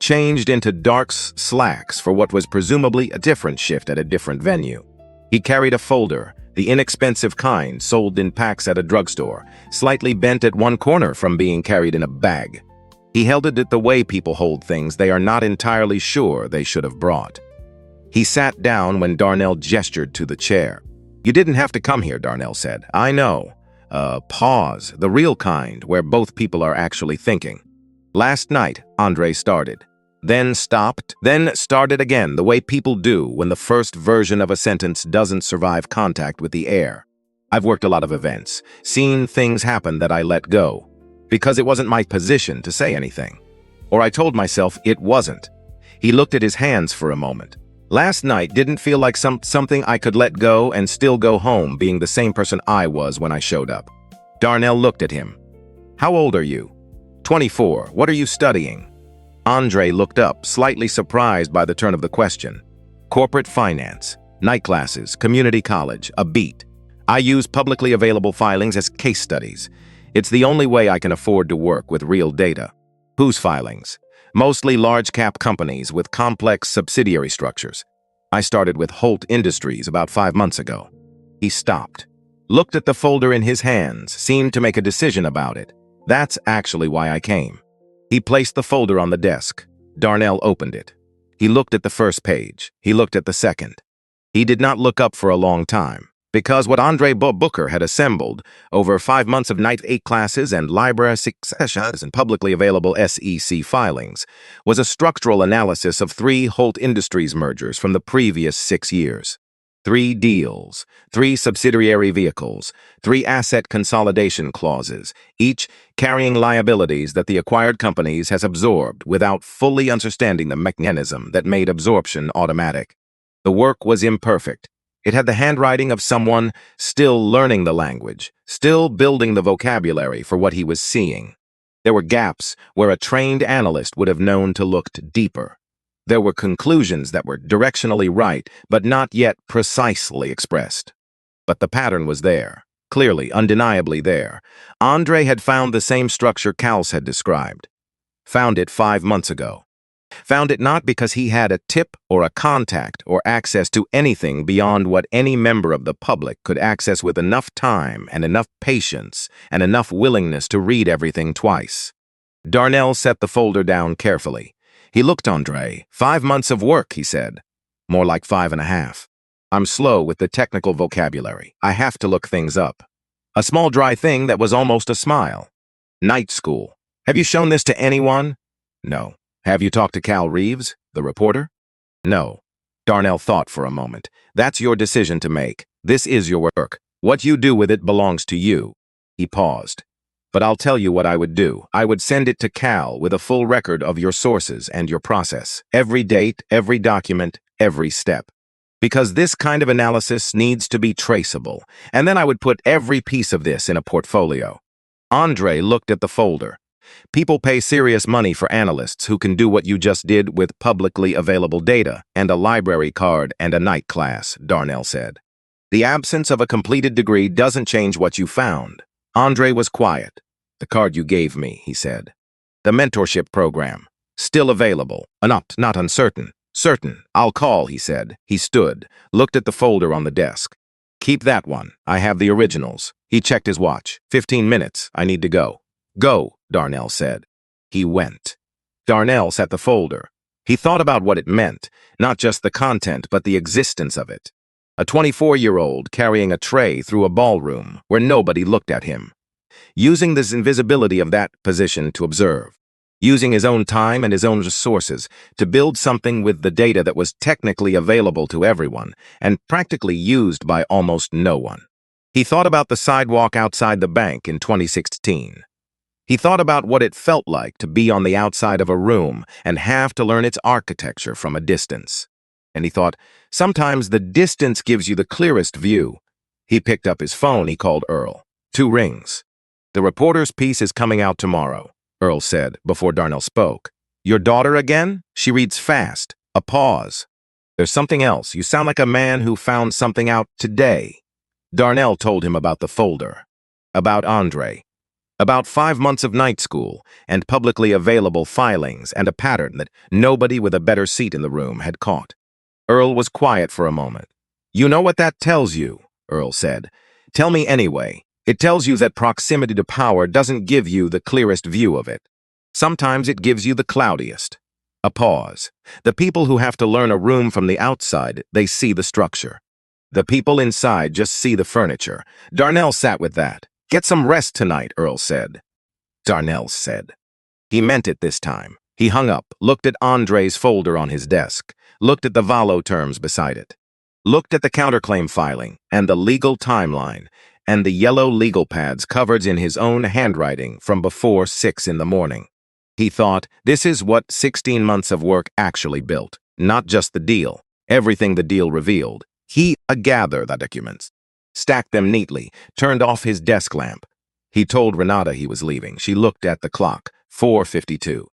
changed into dark slacks for what was presumably a different shift at a different venue. He carried a folder, the inexpensive kind sold in packs at a drugstore, slightly bent at one corner from being carried in a bag. He held it the way people hold things they are not entirely sure they should have brought. He sat down when Darnell gestured to the chair. You didn't have to come here, Darnell said. I know. Pause, the real kind, where both people are actually thinking. Last night, Andre started. Then stopped, then started again, the way people do when the first version of a sentence doesn't survive contact with the air. I've worked a lot of events, seen things happen that I let go, because it wasn't my position to say anything. Or I told myself it wasn't. He looked at his hands for a moment. Last night didn't feel like something I could let go and still go home being the same person I was when I showed up. Darnell looked at him. How old are you? 24. What are you studying? Andre looked up, slightly surprised by the turn of the question. Corporate finance, night classes, community college, a beat. I use publicly available filings as case studies. It's the only way I can afford to work with real data. Whose filings? Mostly large-cap companies with complex subsidiary structures. I started with Holt Industries about 5 months ago. He stopped, looked at the folder in his hands, seemed to make a decision about it. That's actually why I came. He placed the folder on the desk. Darnell opened it. He looked at the first page. He looked at the second. He did not look up for a long time, because what Andre Booker had assembled over 5 months of night 8 classes and library sessions and publicly available SEC filings was a structural analysis of 3 Holt Industries mergers from the previous 6 years. 3 deals, 3 subsidiary vehicles, 3 asset consolidation clauses, each carrying liabilities that the acquired companies has absorbed without fully understanding the mechanism that made absorption automatic. The work was imperfect. It had the handwriting of someone still learning the language, still building the vocabulary for what he was seeing. There were gaps where a trained analyst would have known to look deeper. There were conclusions that were directionally right, but not yet precisely expressed. But the pattern was there, clearly, undeniably there. Andre had found the same structure Kals had described. Found it 5 months ago. Found it not because he had a tip or a contact or access to anything beyond what any member of the public could access with enough time and enough patience and enough willingness to read everything twice. Darnell set the folder down carefully. He looked Andre. 5 months of work, he said. More like 5.5. I'm slow with the technical vocabulary. I have to look things up. A small dry thing that was almost a smile. Night school. Have you shown this to anyone? No. Have you talked to Cal Reeves, the reporter? No. Darnell thought for a moment. That's your decision to make. This is your work. What you do with it belongs to you. He paused. But I'll tell you what I would do. I would send it to Cal with a full record of your sources and your process. Every date, every document, every step. Because this kind of analysis needs to be traceable. And then I would put every piece of this in a portfolio. Andre looked at the folder. People pay serious money for analysts who can do what you just did with publicly available data and a library card and a night class, Darnell said. The absence of a completed degree doesn't change what you found. Andre was quiet. The card you gave me, he said. The mentorship program. Still available. Not uncertain. Certain. I'll call, he said. He stood, looked at the folder on the desk. Keep that one. I have the originals. He checked his watch. 15 minutes. I need to go. Go, Darnell said. He went. Darnell set the folder. He thought about what it meant, not just the content, but the existence of it. A 24-year-old carrying a tray through a ballroom where nobody looked at him. Using this invisibility of that position to observe. Using his own time and his own resources to build something with the data that was technically available to everyone and practically used by almost no one. He thought about the sidewalk outside the bank in 2016. He thought about what it felt like to be on the outside of a room and have to learn its architecture from a distance. And he thought, sometimes the distance gives you the clearest view. He picked up his phone. He called Earl. 2 rings. The reporter's piece is coming out tomorrow, Earl said before Darnell spoke. Your daughter again? She reads fast. A pause. There's something else. You sound like a man who found something out today. Darnell told him about the folder. About Andre. About 5 months of night school and publicly available filings and a pattern that nobody with a better seat in the room had caught. Earl was quiet for a moment. You know what that tells you, Earl said. Tell me anyway. It tells you that proximity to power doesn't give you the clearest view of it. Sometimes it gives you the cloudiest. A pause. The people who have to learn a room from the outside, they see the structure. The people inside just see the furniture. Darnell sat with that. Get some rest tonight, Earl said. Darnell said. He meant it this time. He hung up, looked at Andre's folder on his desk, looked at the Valo terms beside it, looked at the counterclaim filing and the legal timeline, and the yellow legal pads covered in his own handwriting from before 6 in the morning. He thought, this is what 16 months of work actually built, not just the deal, everything the deal revealed. He gathered the documents, stacked them neatly, turned off his desk lamp. He told Renata he was leaving. She looked at the clock, 4:52.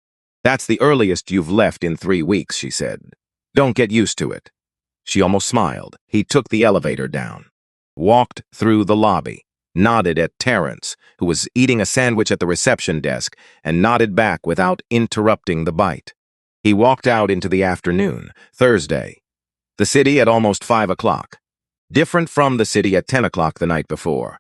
That's the earliest you've left in 3 weeks, she said. Don't get used to it. She almost smiled. He took the elevator down, walked through the lobby, nodded at Terrence, who was eating a sandwich at the reception desk, and nodded back without interrupting the bite. He walked out into the afternoon, Thursday. The city at almost 5 o'clock. Different from the city at 10 o'clock the night before.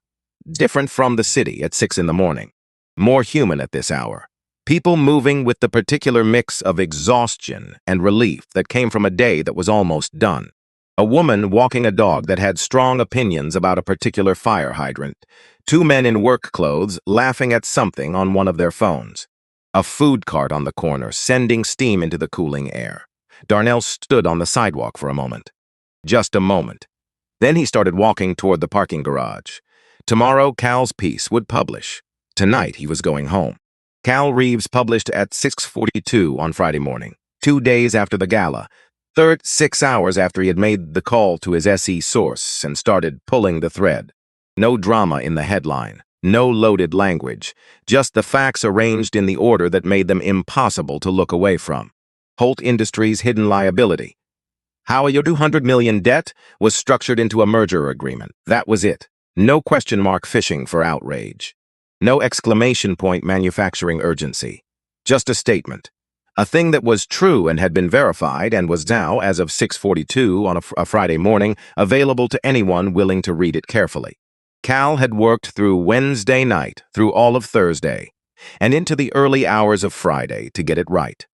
Different from the city at 6 in the morning. More human at this hour. People moving with the particular mix of exhaustion and relief that came from a day that was almost done. A woman walking a dog that had strong opinions about a particular fire hydrant. 2 men in work clothes laughing at something on one of their phones. A food cart on the corner sending steam into the cooling air. Darnell stood on the sidewalk for a moment. Just a moment. Then he started walking toward the parking garage. Tomorrow, Cal's piece would publish. Tonight, he was going home. Cal Reeves published at 6:42 on Friday morning, 2 days after the gala, 6 hours after he had made the call to his SE source and started pulling the thread. No drama in the headline, no loaded language, just the facts arranged in the order that made them impossible to look away from. Holt Industries' hidden liability. How a $200 million debt was structured into a merger agreement. That was it. No question mark fishing for outrage. No exclamation point manufacturing urgency. Just a statement. A thing that was true and had been verified and was now, as of 6:42 on a Friday morning, available to anyone willing to read it carefully. Cal had worked through Wednesday night, through all of Thursday, and into the early hours of Friday to get it right.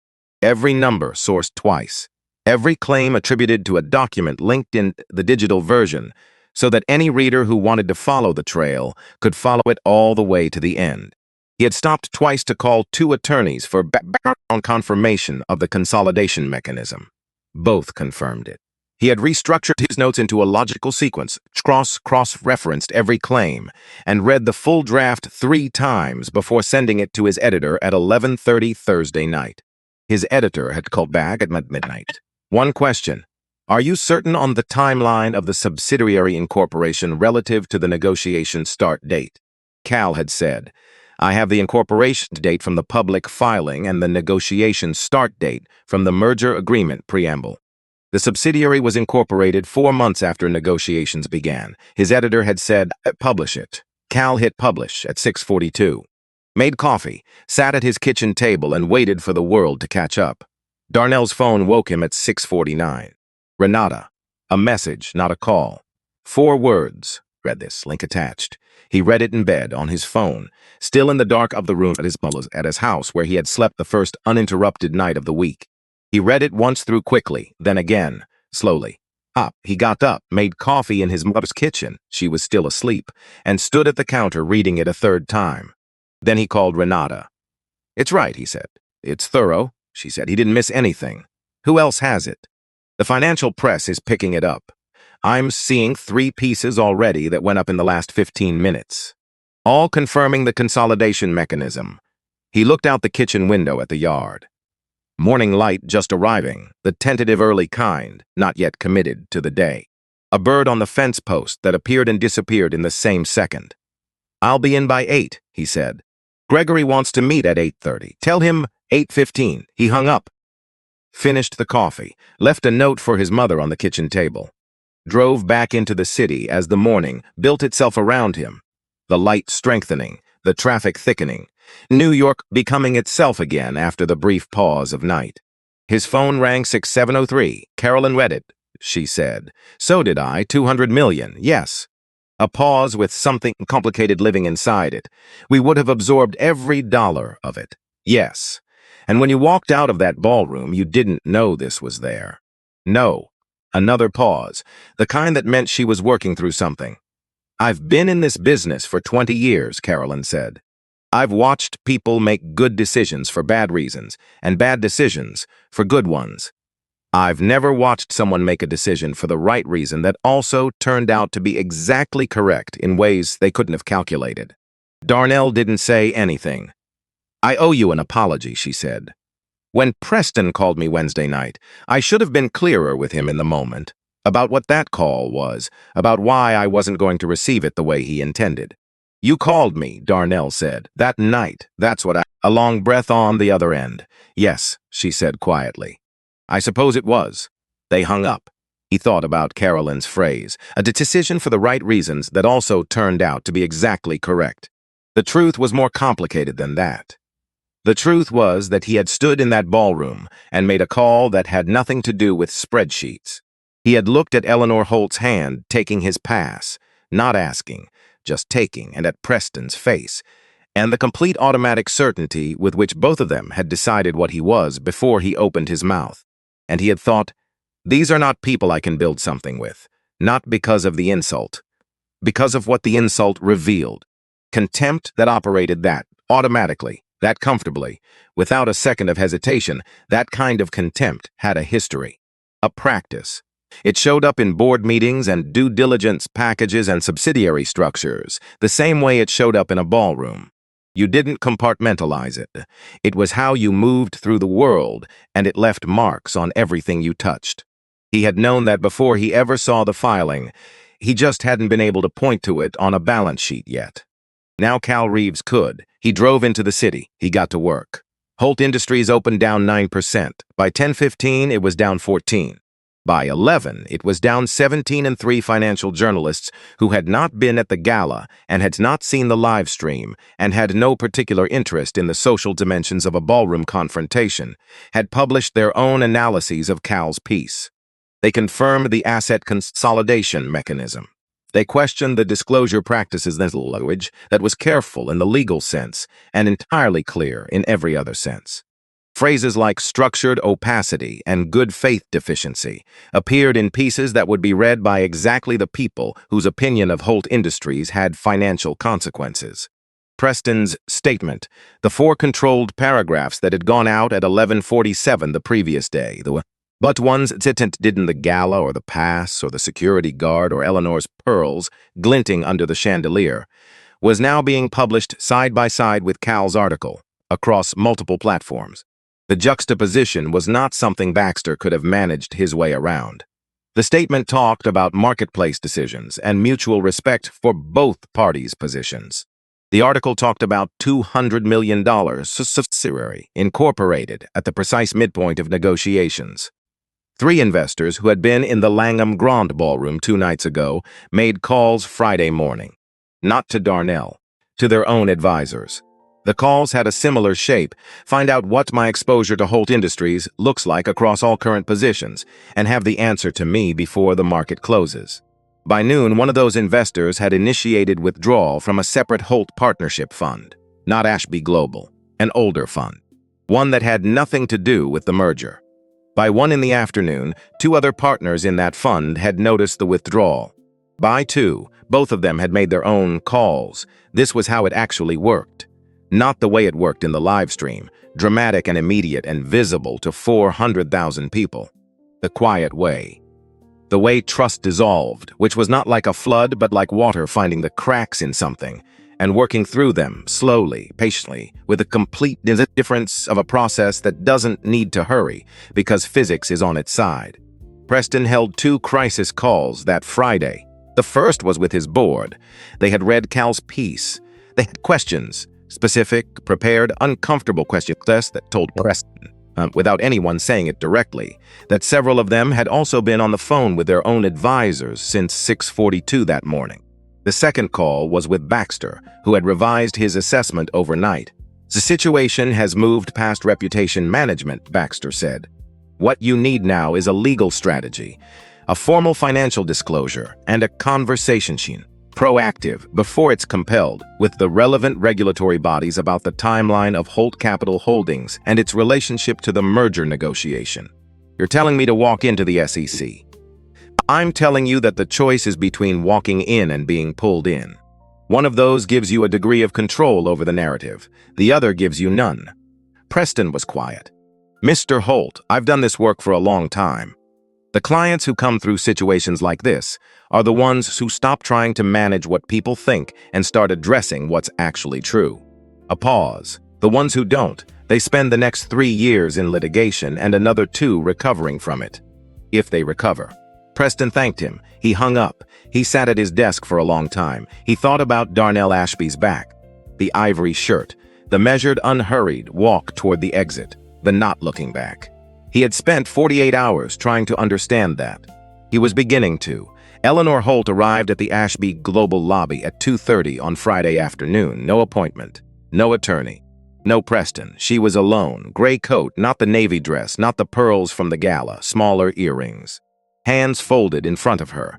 Every number sourced twice. Every claim attributed to a document linked in the digital version, so that any reader who wanted to follow the trail could follow it all the way to the end. He had stopped twice to call 2 attorneys for background confirmation of the consolidation mechanism. Both confirmed it. He had restructured his notes into a logical sequence, cross-referenced every claim, and read the full draft 3 times before sending it to his editor at 11:30 Thursday night. His editor had called back at midnight. One question. Are you certain on the timeline of the subsidiary incorporation relative to the negotiation start date? Cal had said, I have the incorporation date from the public filing and the negotiation start date from the merger agreement preamble. The subsidiary was incorporated 4 months after negotiations began. His editor had said, publish it. Cal hit publish at 6:42. Made coffee, sat at his kitchen table and waited for the world to catch up. Darnell's phone woke him at 6:49. Renata. A message, not a call. 4 words. Read this, link attached. He read it in bed, on his phone, still in the dark of the room at his house where he had slept the first uninterrupted night of the week. He read it once through quickly, then again, slowly. He got up, made coffee in his mother's kitchen, she was still asleep, and stood at the counter reading it a 3rd time. Then he called Renata. It's right, he said. It's thorough, she said. He didn't miss anything. Who else has it? The financial press is picking it up. I'm seeing 3 pieces already that went up in the last 15 minutes. All confirming the consolidation mechanism. He looked out the kitchen window at the yard. Morning light just arriving, the tentative early kind, not yet committed to the day. A bird on the fence post that appeared and disappeared in the same second. I'll be in by 8, he said. Gregory wants to meet at 8:30. Tell him 8:15. He hung up. Finished the coffee, left a note for his mother on the kitchen table. Drove back into the city as the morning built itself around him. The light strengthening, the traffic thickening. New York becoming itself again after the brief pause of night. His phone rang 6703. Carolyn read it. She said, so did I, 200 million, yes. A pause with something complicated living inside it. We would have absorbed every dollar of it. Yes. And when you walked out of that ballroom, you didn't know this was there. No. Another pause, the kind that meant she was working through something. I've been in this business for 20 years, Carolyn said. I've watched people make good decisions for bad reasons and bad decisions for good ones. I've never watched someone make a decision for the right reason that also turned out to be exactly correct in ways they couldn't have calculated. Darnell didn't say anything. I owe you an apology, she said. When Preston called me Wednesday night, I should have been clearer with him in the moment about what that call was, about why I wasn't going to receive it the way he intended. You called me, Darnell said, that night. That's what A long breath on the other end. Yes, she said quietly. I suppose it was. They hung up. He thought about Carolyn's phrase, a decision for the right reasons that also turned out to be exactly correct. The truth was more complicated than that. The truth was that he had stood in that ballroom and made a call that had nothing to do with spreadsheets. He had looked at Eleanor Holt's hand taking his pass, not asking, just taking, and at Preston's face, and the complete automatic certainty with which both of them had decided what he was before he opened his mouth. And he had thought, these are not people I can build something with, not because of the insult, because of what the insult revealed. Contempt that operated that, automatically, that comfortably, without a second of hesitation. That kind of contempt had a history, a practice. It showed up in board meetings and due diligence packages and subsidiary structures, the same way it showed up in a ballroom. You didn't compartmentalize it. It was how you moved through the world, and it left marks on everything you touched. He had known that before he ever saw the filing. He just hadn't been able to point to it on a balance sheet yet. Now Cal Reeves could. He drove into the city. He got to work. Holt Industries opened down 9%. By 10:15, it was down 14. By 11, it was down 17, and 3 financial journalists who had not been at the gala and had not seen the live stream and had no particular interest in the social dimensions of a ballroom confrontation had published their own analyses of Cal's piece. They confirmed the asset consolidation mechanism. They questioned the disclosure practices language that was careful in the legal sense and entirely clear in every other sense. Phrases like structured opacity and good faith deficiency appeared in pieces that would be read by exactly the people whose opinion of Holt Industries had financial consequences. Preston's statement, the 4 controlled paragraphs that had gone out at 11:47 the previous day, but ones didn't the gala or the pass or the security guard or Eleanor's pearls glinting under the chandelier, was now being published side by side with Cal's article across multiple platforms. The juxtaposition was not something Baxter could have managed his way around. The statement talked about marketplace decisions and mutual respect for both parties' positions. The article talked about $200 million subsidiary incorporated at the precise midpoint of negotiations. 3 investors who had been in the Langham Grand Ballroom 2 nights ago made calls Friday morning, not to Darnell, to their own advisors. The calls had a similar shape. Find out what my exposure to Holt Industries looks like across all current positions, and have the answer to me before the market closes. By noon, one of those investors had initiated withdrawal from a separate Holt partnership fund, not Ashby Global, an older fund, one that had nothing to do with the merger. By 1 in the afternoon, 2 other partners in that fund had noticed the withdrawal. By 2, both of them had made their own calls. This was how it actually worked. Not the way it worked in the live stream, dramatic and immediate and visible to 400,000 people. The quiet way. The way trust dissolved, which was not like a flood but like water finding the cracks in something and working through them slowly, patiently, with a complete difference of a process that doesn't need to hurry because physics is on its side. Preston held 2 crisis calls that Friday. The first was with his board. They had read Cal's piece. They had questions. Specific, prepared, uncomfortable questions that told Preston, without anyone saying it directly, that several of them had also been on the phone with their own advisors since 6:42 that morning. The second call was with Baxter, who had revised his assessment overnight. The situation has moved past reputation management, Baxter said. What you need now is a legal strategy, a formal financial disclosure, and a conversation scene. Proactive, before it's compelled, with the relevant regulatory bodies about the timeline of Holt Capital Holdings and its relationship to the merger negotiation. You're telling me to walk into the SEC. I'm telling you that the choice is between walking in and being pulled in. One of those gives you a degree of control over the narrative. The other gives you none. Preston was quiet. Mr. Holt, I've done this work for a long time. The clients who come through situations like this are the ones who stop trying to manage what people think and start addressing what's actually true. A pause. The ones who don't, they spend the next 3 years in litigation and another 2 recovering from it. If they recover. Preston thanked him. He hung up. He sat at his desk for a long time. He thought about Darnell Ashby's back. The ivory shirt. The measured, unhurried walk toward the exit. The not looking back. He had spent 48 hours trying to understand that. He was beginning to. Eleanor Holt arrived at the Ashby Global lobby at 2:30 on Friday afternoon. No appointment. No attorney. No Preston. She was alone. Gray coat, not the navy dress, not the pearls from the gala, smaller earrings. Hands folded in front of her.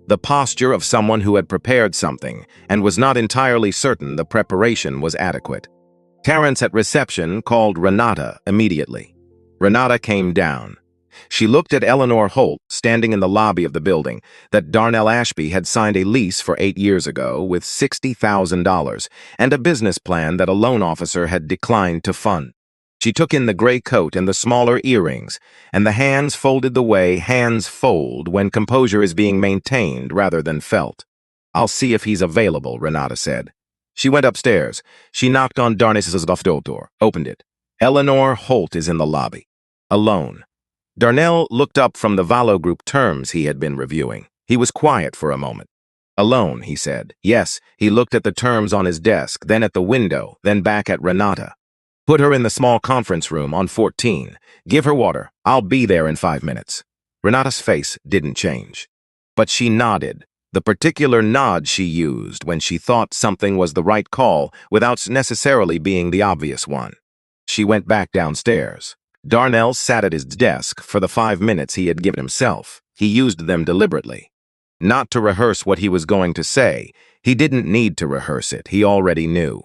The posture of someone who had prepared something and was not entirely certain the preparation was adequate. Terrence at reception called Renata immediately. Renata came down. She looked at Eleanor Holt, standing in the lobby of the building, that Darnell Ashby had signed a lease for 8 years ago with $60,000 and a business plan that a loan officer had declined to fund. She took in the gray coat and the smaller earrings, and the hands folded the way hands fold when composure is being maintained rather than felt. "I'll see if he's available," Renata said. She went upstairs. She knocked on Darnell's door, opened it. Eleanor Holt is in the lobby. Alone. Darnell looked up from the Valo Group terms he had been reviewing. He was quiet for a moment. "Alone," he said. "Yes." He looked at the terms on his desk, then at the window, then back at Renata. "Put her in the small conference room on 14. Give her water. I'll be there in 5 minutes." Renata's face didn't change. But she nodded, the particular nod she used when she thought something was the right call without necessarily being the obvious one. She went back downstairs. Darnell sat at his desk for the 5 minutes he had given himself. He used them deliberately. Not to rehearse what he was going to say. He didn't need to rehearse it. He already knew.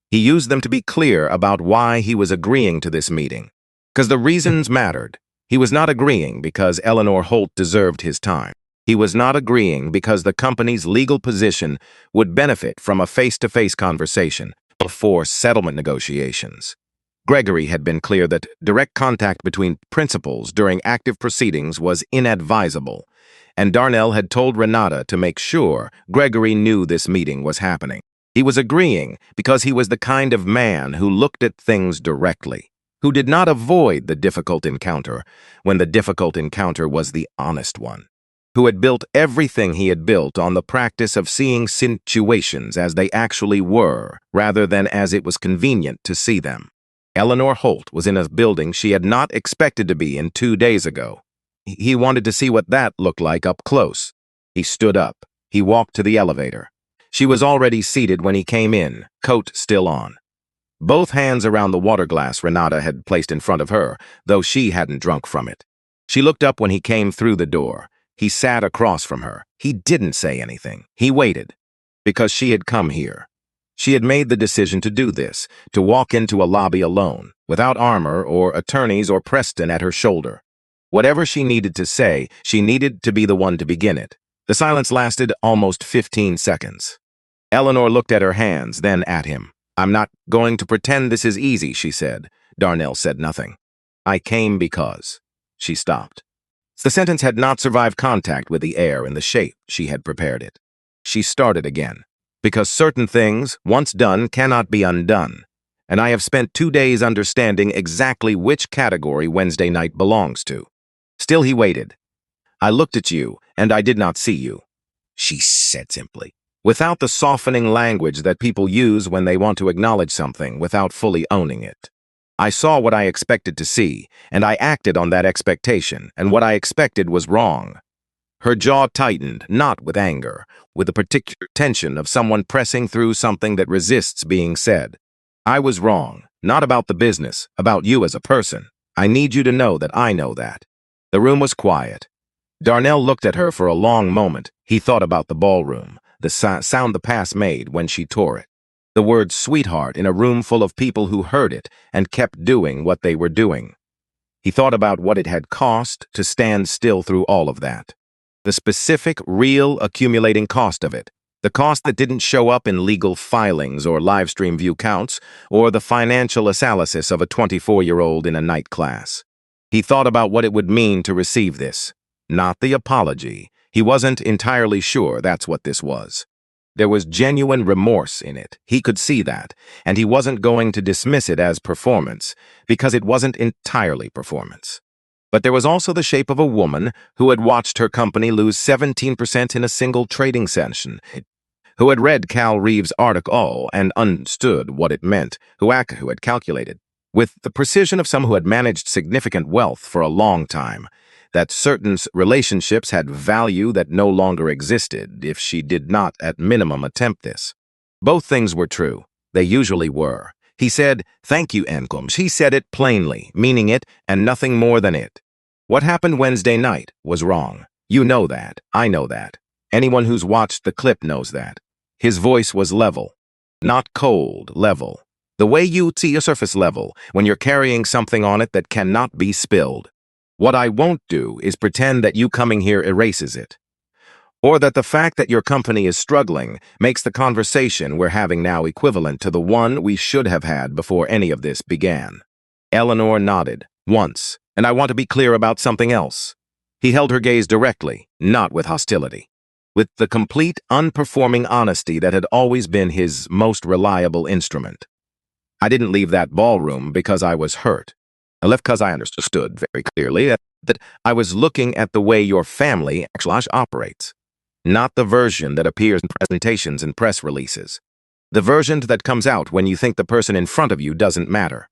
He used them to be clear about why he was agreeing to this meeting. Because the reasons mattered. He was not agreeing because Eleanor Holt deserved his time. He was not agreeing because the company's legal position would benefit from a face-to-face conversation before settlement negotiations. Gregory had been clear that direct contact between principals during active proceedings was inadvisable, and Darnell had told Renata to make sure Gregory knew this meeting was happening. He was agreeing because he was the kind of man who looked at things directly, who did not avoid the difficult encounter when the difficult encounter was the honest one, who had built everything he had built on the practice of seeing situations as they actually were rather than as it was convenient to see them. Eleanor Holt was in a building she had not expected to be in 2 days ago. He wanted to see what that looked like up close. He stood up. He walked to the elevator. She was already seated when he came in, coat still on. Both hands around the water glass Renata had placed in front of her, though she hadn't drunk from it. She looked up when he came through the door. He sat across from her. He didn't say anything. He waited. Because she had come here. She had made the decision to do this, to walk into a lobby alone, without armor or attorneys or Preston at her shoulder. Whatever she needed to say, she needed to be the one to begin it. The silence lasted almost 15 seconds. Eleanor looked at her hands, then at him. "I'm not going to pretend this is easy," she said. Darnell said nothing. "I came because..." She stopped. The sentence had not survived contact with the air in the shape she had prepared it. She started again. "Because certain things, once done, cannot be undone. And I have spent 2 days understanding exactly which category Wednesday night belongs to." Still he waited. "I looked at you, and I did not see you," she said simply, without the softening language that people use when they want to acknowledge something without fully owning it. "I saw what I expected to see, and I acted on that expectation, and what I expected was wrong." Her jaw tightened, not with anger, with the particular tension of someone pressing through something that resists being said. "I was wrong, not about the business, about you as a person. I need you to know that I know that." The room was quiet. Darnell looked at her for a long moment. He thought about the ballroom, the sound the pass made when she tore it. The word sweetheart in a room full of people who heard it and kept doing what they were doing. He thought about what it had cost to stand still through all of that. The specific, real accumulating cost of it. The cost that didn't show up in legal filings or live stream view counts, or the financial analysis of a 24-year-old in a night class. He thought about what it would mean to receive this. Not the apology. He wasn't entirely sure that's what this was. There was genuine remorse in it. He could see that, and he wasn't going to dismiss it as performance, because it wasn't entirely performance. But there was also the shape of a woman who had watched her company lose 17% in a single trading session, who had read Cal Reeves' article and understood what it meant, who had calculated, with the precision of some who had managed significant wealth for a long time, that certain relationships had value that no longer existed if she did not at minimum attempt this. Both things were true. They usually were. He said, "Thank you, Encom." She said it plainly, meaning it and nothing more than it. What happened Wednesday night was wrong. You know that. I know that. Anyone who's watched the clip knows that. His voice was level. Not cold, level. The way you see a surface level when you're carrying something on it that cannot be spilled. What I won't do is pretend that you coming here erases it. Or that the fact that your company is struggling makes the conversation we're having now equivalent to the one we should have had before any of this began. Eleanor nodded, once, and I want to be clear about something else. He held her gaze directly, not with hostility. With the complete, unperforming honesty that had always been his most reliable instrument. I didn't leave that ballroom because I was hurt. I left because I understood very clearly that I was looking at the way your family actually operates. Not the version that appears in presentations and press releases. The version that comes out when you think the person in front of you doesn't matter.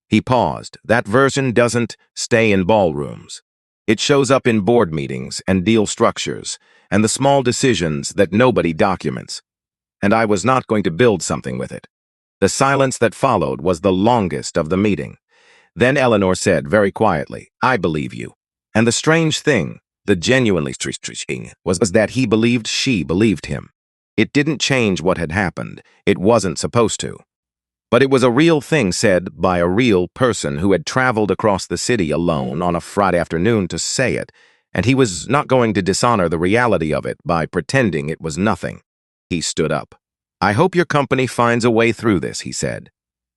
He paused. That version doesn't stay in ballrooms. It shows up in board meetings and deal structures and the small decisions that nobody documents. And I was not going to build something with it. The silence that followed was the longest of the meeting. Then Eleanor said very quietly, "I believe you." And the strange thing, the genuinely strange thing, was that he believed she believed him. It didn't change what had happened. It wasn't supposed to. But it was a real thing said by a real person who had traveled across the city alone on a Friday afternoon to say it, and he was not going to dishonor the reality of it by pretending it was nothing. He stood up. "I hope your company finds a way through this," he said.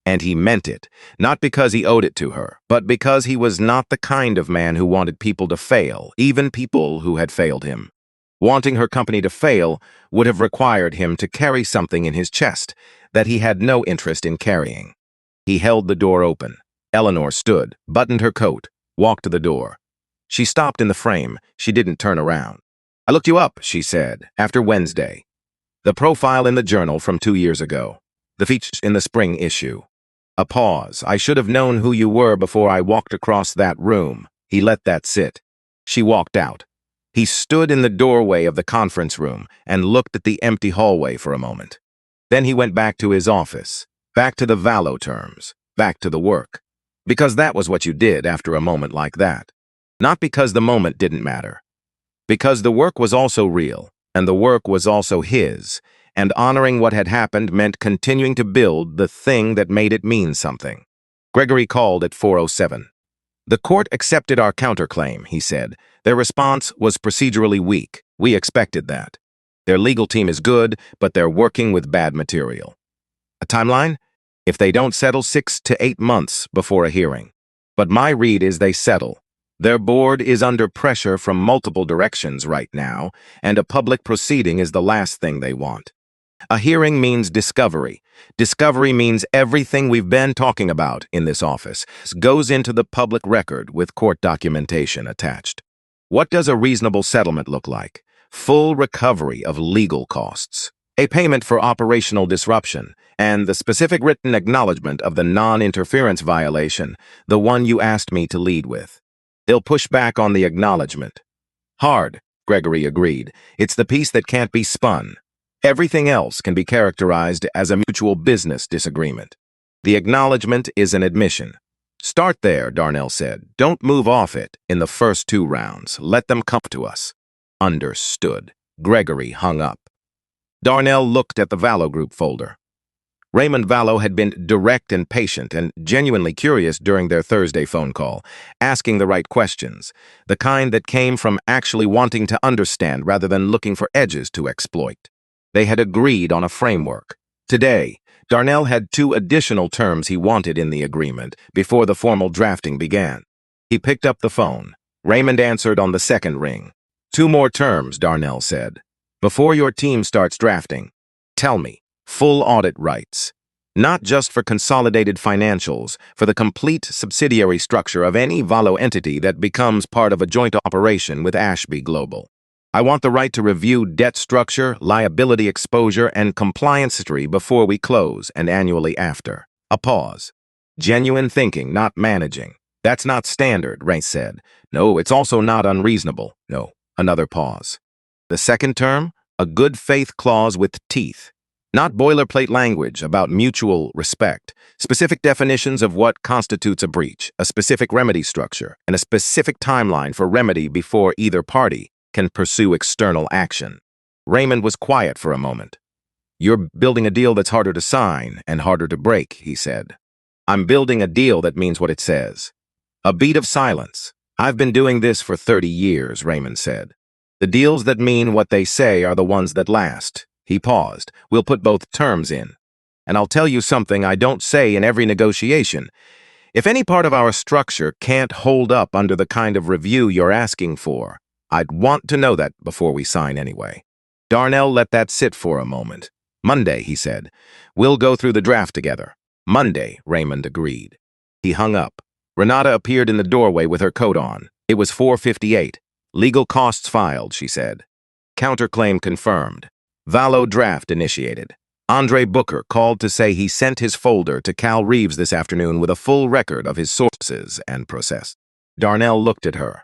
And he meant it, not because he owed it to her, but because he was not the kind of man who wanted people to fail, even people who had failed him. Wanting her company to fail would have required him to carry something in his chest that he had no interest in carrying. He held the door open. Eleanor stood, buttoned her coat, walked to the door. She stopped in the frame. She didn't turn around. "I looked you up," she said, "after Wednesday. The profile in the journal from 2 years ago. The features in the spring issue." A pause. "I should have known who you were before I walked across that room." He let that sit. She walked out. He stood in the doorway of the conference room and looked at the empty hallway for a moment. Then he went back to his office, back to the Valo terms, back to the work. Because that was what you did after a moment like that. Not because the moment didn't matter. Because the work was also real, and the work was also his, and honoring what had happened meant continuing to build the thing that made it mean something. Gregory called at 4:07. "The court accepted our counterclaim," he said. "Their response was procedurally weak. We expected that. Their legal team is good, but they're working with bad material." A timeline? If they don't settle, 6 to 8 months before a hearing. But my read is they settle. Their board is under pressure from multiple directions right now, and a public proceeding is the last thing they want. A hearing means discovery. Discovery means everything we've been talking about in this office goes into the public record with court documentation attached. What does a reasonable settlement look like? Full recovery of legal costs, a payment for operational disruption, and the specific written acknowledgement of the non-interference violation, the one you asked me to lead with. They'll push back on the acknowledgement. Hard, Gregory agreed. It's the piece that can't be spun. Everything else can be characterized as a mutual business disagreement. The acknowledgement is an admission. Start there, Darnell said. Don't move off it in the first 2 rounds. Let them come to us. Understood. Gregory hung up. Darnell looked at the Valo Group folder. Raymond Vallow had been direct and patient and genuinely curious during their Thursday phone call, asking the right questions, the kind that came from actually wanting to understand rather than looking for edges to exploit. They had agreed on a framework. Today, Darnell had 2 additional terms he wanted in the agreement before the formal drafting began. He picked up the phone. Raymond answered on the second ring. 2 more terms, Darnell said. Before your team starts drafting, tell me, full audit rights. Not just for consolidated financials, for the complete subsidiary structure of any Vallow entity that becomes part of a joint operation with Ashby Global. I want the right to review debt structure, liability exposure, and compliance history before we close and annually after. A pause. Genuine thinking, not managing. That's not standard, Ray said. No, it's also not unreasonable. No. Another pause. The second term, a good faith clause with teeth. Not boilerplate language about mutual respect, specific definitions of what constitutes a breach, a specific remedy structure, and a specific timeline for remedy before either party can pursue external action. Raymond was quiet for a moment. You're building a deal that's harder to sign and harder to break, he said. I'm building a deal that means what it says. A beat of silence. I've been doing this for 30 years, Raymond said. The deals that mean what they say are the ones that last. He paused. We'll put both terms in. And I'll tell you something I don't say in every negotiation. If any part of our structure can't hold up under the kind of review you're asking for, I'd want to know that before we sign anyway. Darnell let that sit for a moment. Monday, he said. We'll go through the draft together. Monday, Raymond agreed. He hung up. Renata appeared in the doorway with her coat on. It was 4:58. Legal costs filed, she said. Counterclaim confirmed. Vallow draft initiated. Andre Booker called to say he sent his folder to Cal Reeves this afternoon with a full record of his sources and process. Darnell looked at her.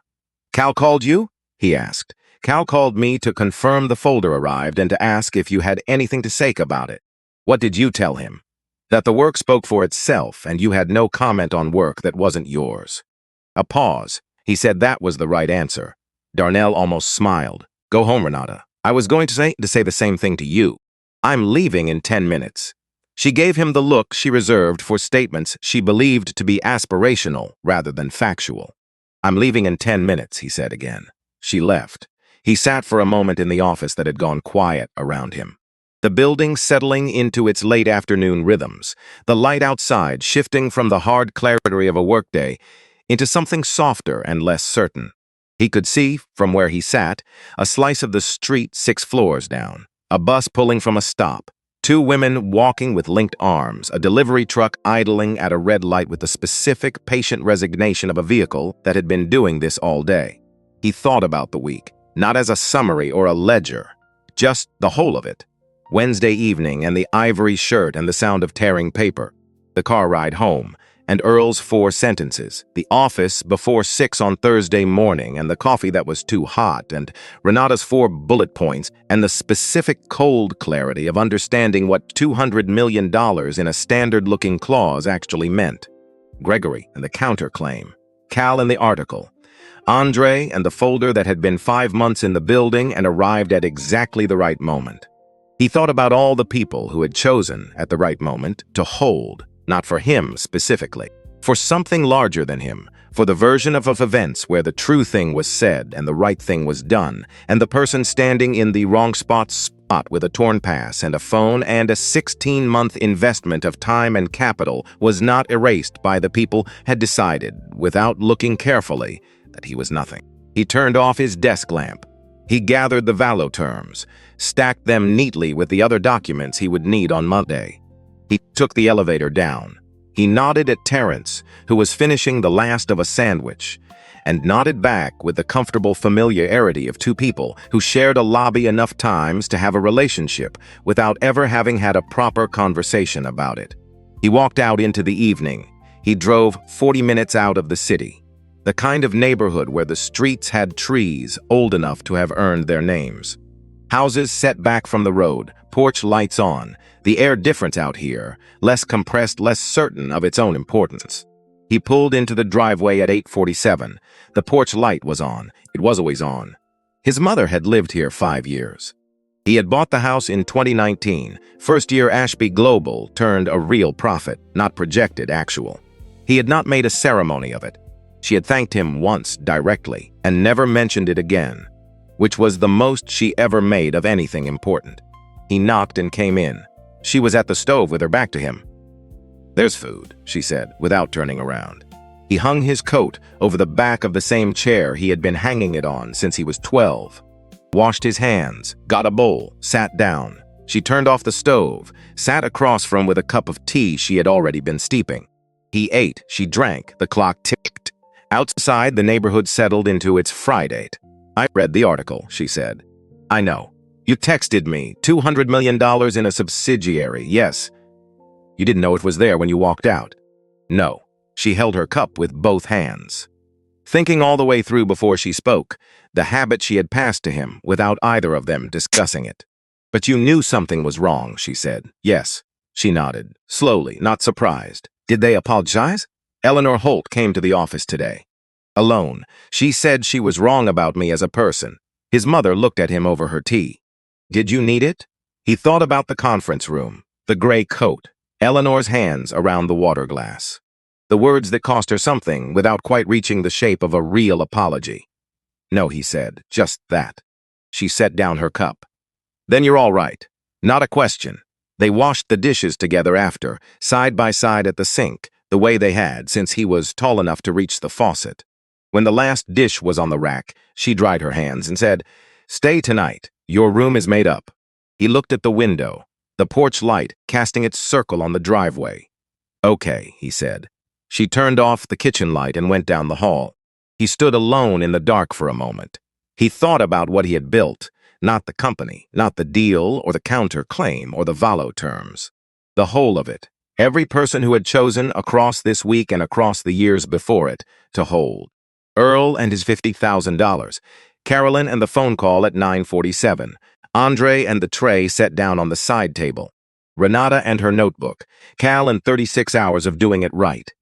Cal called you? He asked. Cal called me to confirm the folder arrived and to ask if you had anything to say about it. What did you tell him? That the work spoke for itself and you had no comment on work that wasn't yours. A pause. He said that was the right answer. Darnell almost smiled. Go home, Renata. I was going to say the same thing to you. I'm leaving in 10 minutes. She gave him the look she reserved for statements she believed to be aspirational rather than factual. I'm leaving in 10 minutes, he said again. She left. He sat for a moment in the office that had gone quiet around him. The building settling into its late afternoon rhythms, the light outside shifting from the hard clarity of a workday into something softer and less certain. He could see, from where he sat, a slice of the street 6 floors down, a bus pulling from a stop, 2 women walking with linked arms, a delivery truck idling at a red light with the specific patient resignation of a vehicle that had been doing this all day. He thought about the week, not as a summary or a ledger, just the whole of it. Wednesday evening and the ivory shirt and the sound of tearing paper, the car ride home, and Earl's 4 sentences, the office before 6 on Thursday morning and the coffee that was too hot, and Renata's 4 bullet points, and the specific cold clarity of understanding what $200 million in a standard-looking clause actually meant. Gregory and the counterclaim, Cal and the article, Andre and the folder that had been 5 months in the building and arrived at exactly the right moment. He thought about all the people who had chosen, at the right moment, to hold, not for him specifically, for something larger than him, for the version of events where the true thing was said and the right thing was done, and the person standing in the wrong spot with a torn pass and a phone and a 16-month investment of time and capital was not erased by the people had decided, without looking carefully, that he was nothing. He turned off his desk lamp. He gathered the Vallow terms, stacked them neatly with the other documents he would need on Monday. He took the elevator down. He nodded at Terrence, who was finishing the last of a sandwich, and nodded back with the comfortable familiarity of 2 people who shared a lobby enough times to have a relationship without ever having had a proper conversation about it. He walked out into the evening. He drove 40 minutes out of the city, the kind of neighborhood where the streets had trees old enough to have earned their names. Houses set back from the road, porch lights on, the air different out here, less compressed, less certain of its own importance. He pulled into the driveway at 8:47. The porch light was on. It was always on. His mother had lived here 5 years. He had bought the house in 2019. First year Ashby Global turned a real profit, not projected, actual. He had not made a ceremony of it. She had thanked him once directly and never mentioned it again, which was the most she ever made of anything important. He knocked and came in. She was at the stove with her back to him. "There's food," she said, without turning around. He hung his coat over the back of the same chair he had been hanging it on since he was 12. Washed his hands, got a bowl, sat down. She turned off the stove, sat across from him with a cup of tea she had already been steeping. He ate, she drank, the clock ticked. Outside, the neighborhood settled into its Friday. "I read the article," she said. "I know. You texted me, $200 million in a subsidiary, yes. You didn't know it was there when you walked out." "No." She held her cup with both hands. Thinking all the way through before she spoke, the habit she had passed to him without either of them discussing it. "But you knew something was wrong," she said. "Yes." She nodded, slowly, not surprised. "Did they apologize?" "Eleanor Holt came to the office today. Alone. She said she was wrong about me as a person." His mother looked at him over her tea. "Did you need it?" He thought about the conference room, the gray coat, Eleanor's hands around the water glass. The words that cost her something without quite reaching the shape of a real apology. "No," he said, "just that." She set down her cup. "Then you're all right. Not a question." They washed the dishes together after, side by side at the sink, the way they had since he was tall enough to reach the faucet. When the last dish was on the rack, she dried her hands and said, "Stay tonight. Your room is made up." He looked at the window, the porch light casting its circle on the driveway. "Okay," he said. She turned off the kitchen light and went down the hall. He stood alone in the dark for a moment. He thought about what he had built, not the company, not the deal or the counter-claim or the Valo terms. The whole of it, every person who had chosen across this week and across the years before it to hold. Earl and his $50,000, Carolyn and the phone call at 9:47, Andre and the tray set down on the side table, Renata and her notebook, Cal and 36 hours of doing it right.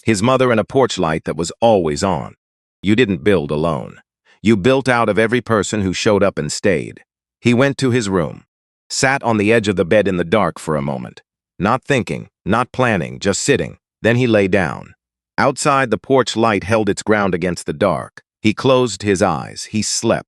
His mother and a porch light that was always on. You didn't build alone. You built out of every person who showed up and stayed. He went to his room, sat on the edge of the bed in the dark for a moment, not thinking, not planning, just sitting. Then he lay down. Outside, the porch light held its ground against the dark. He closed his eyes. He slept.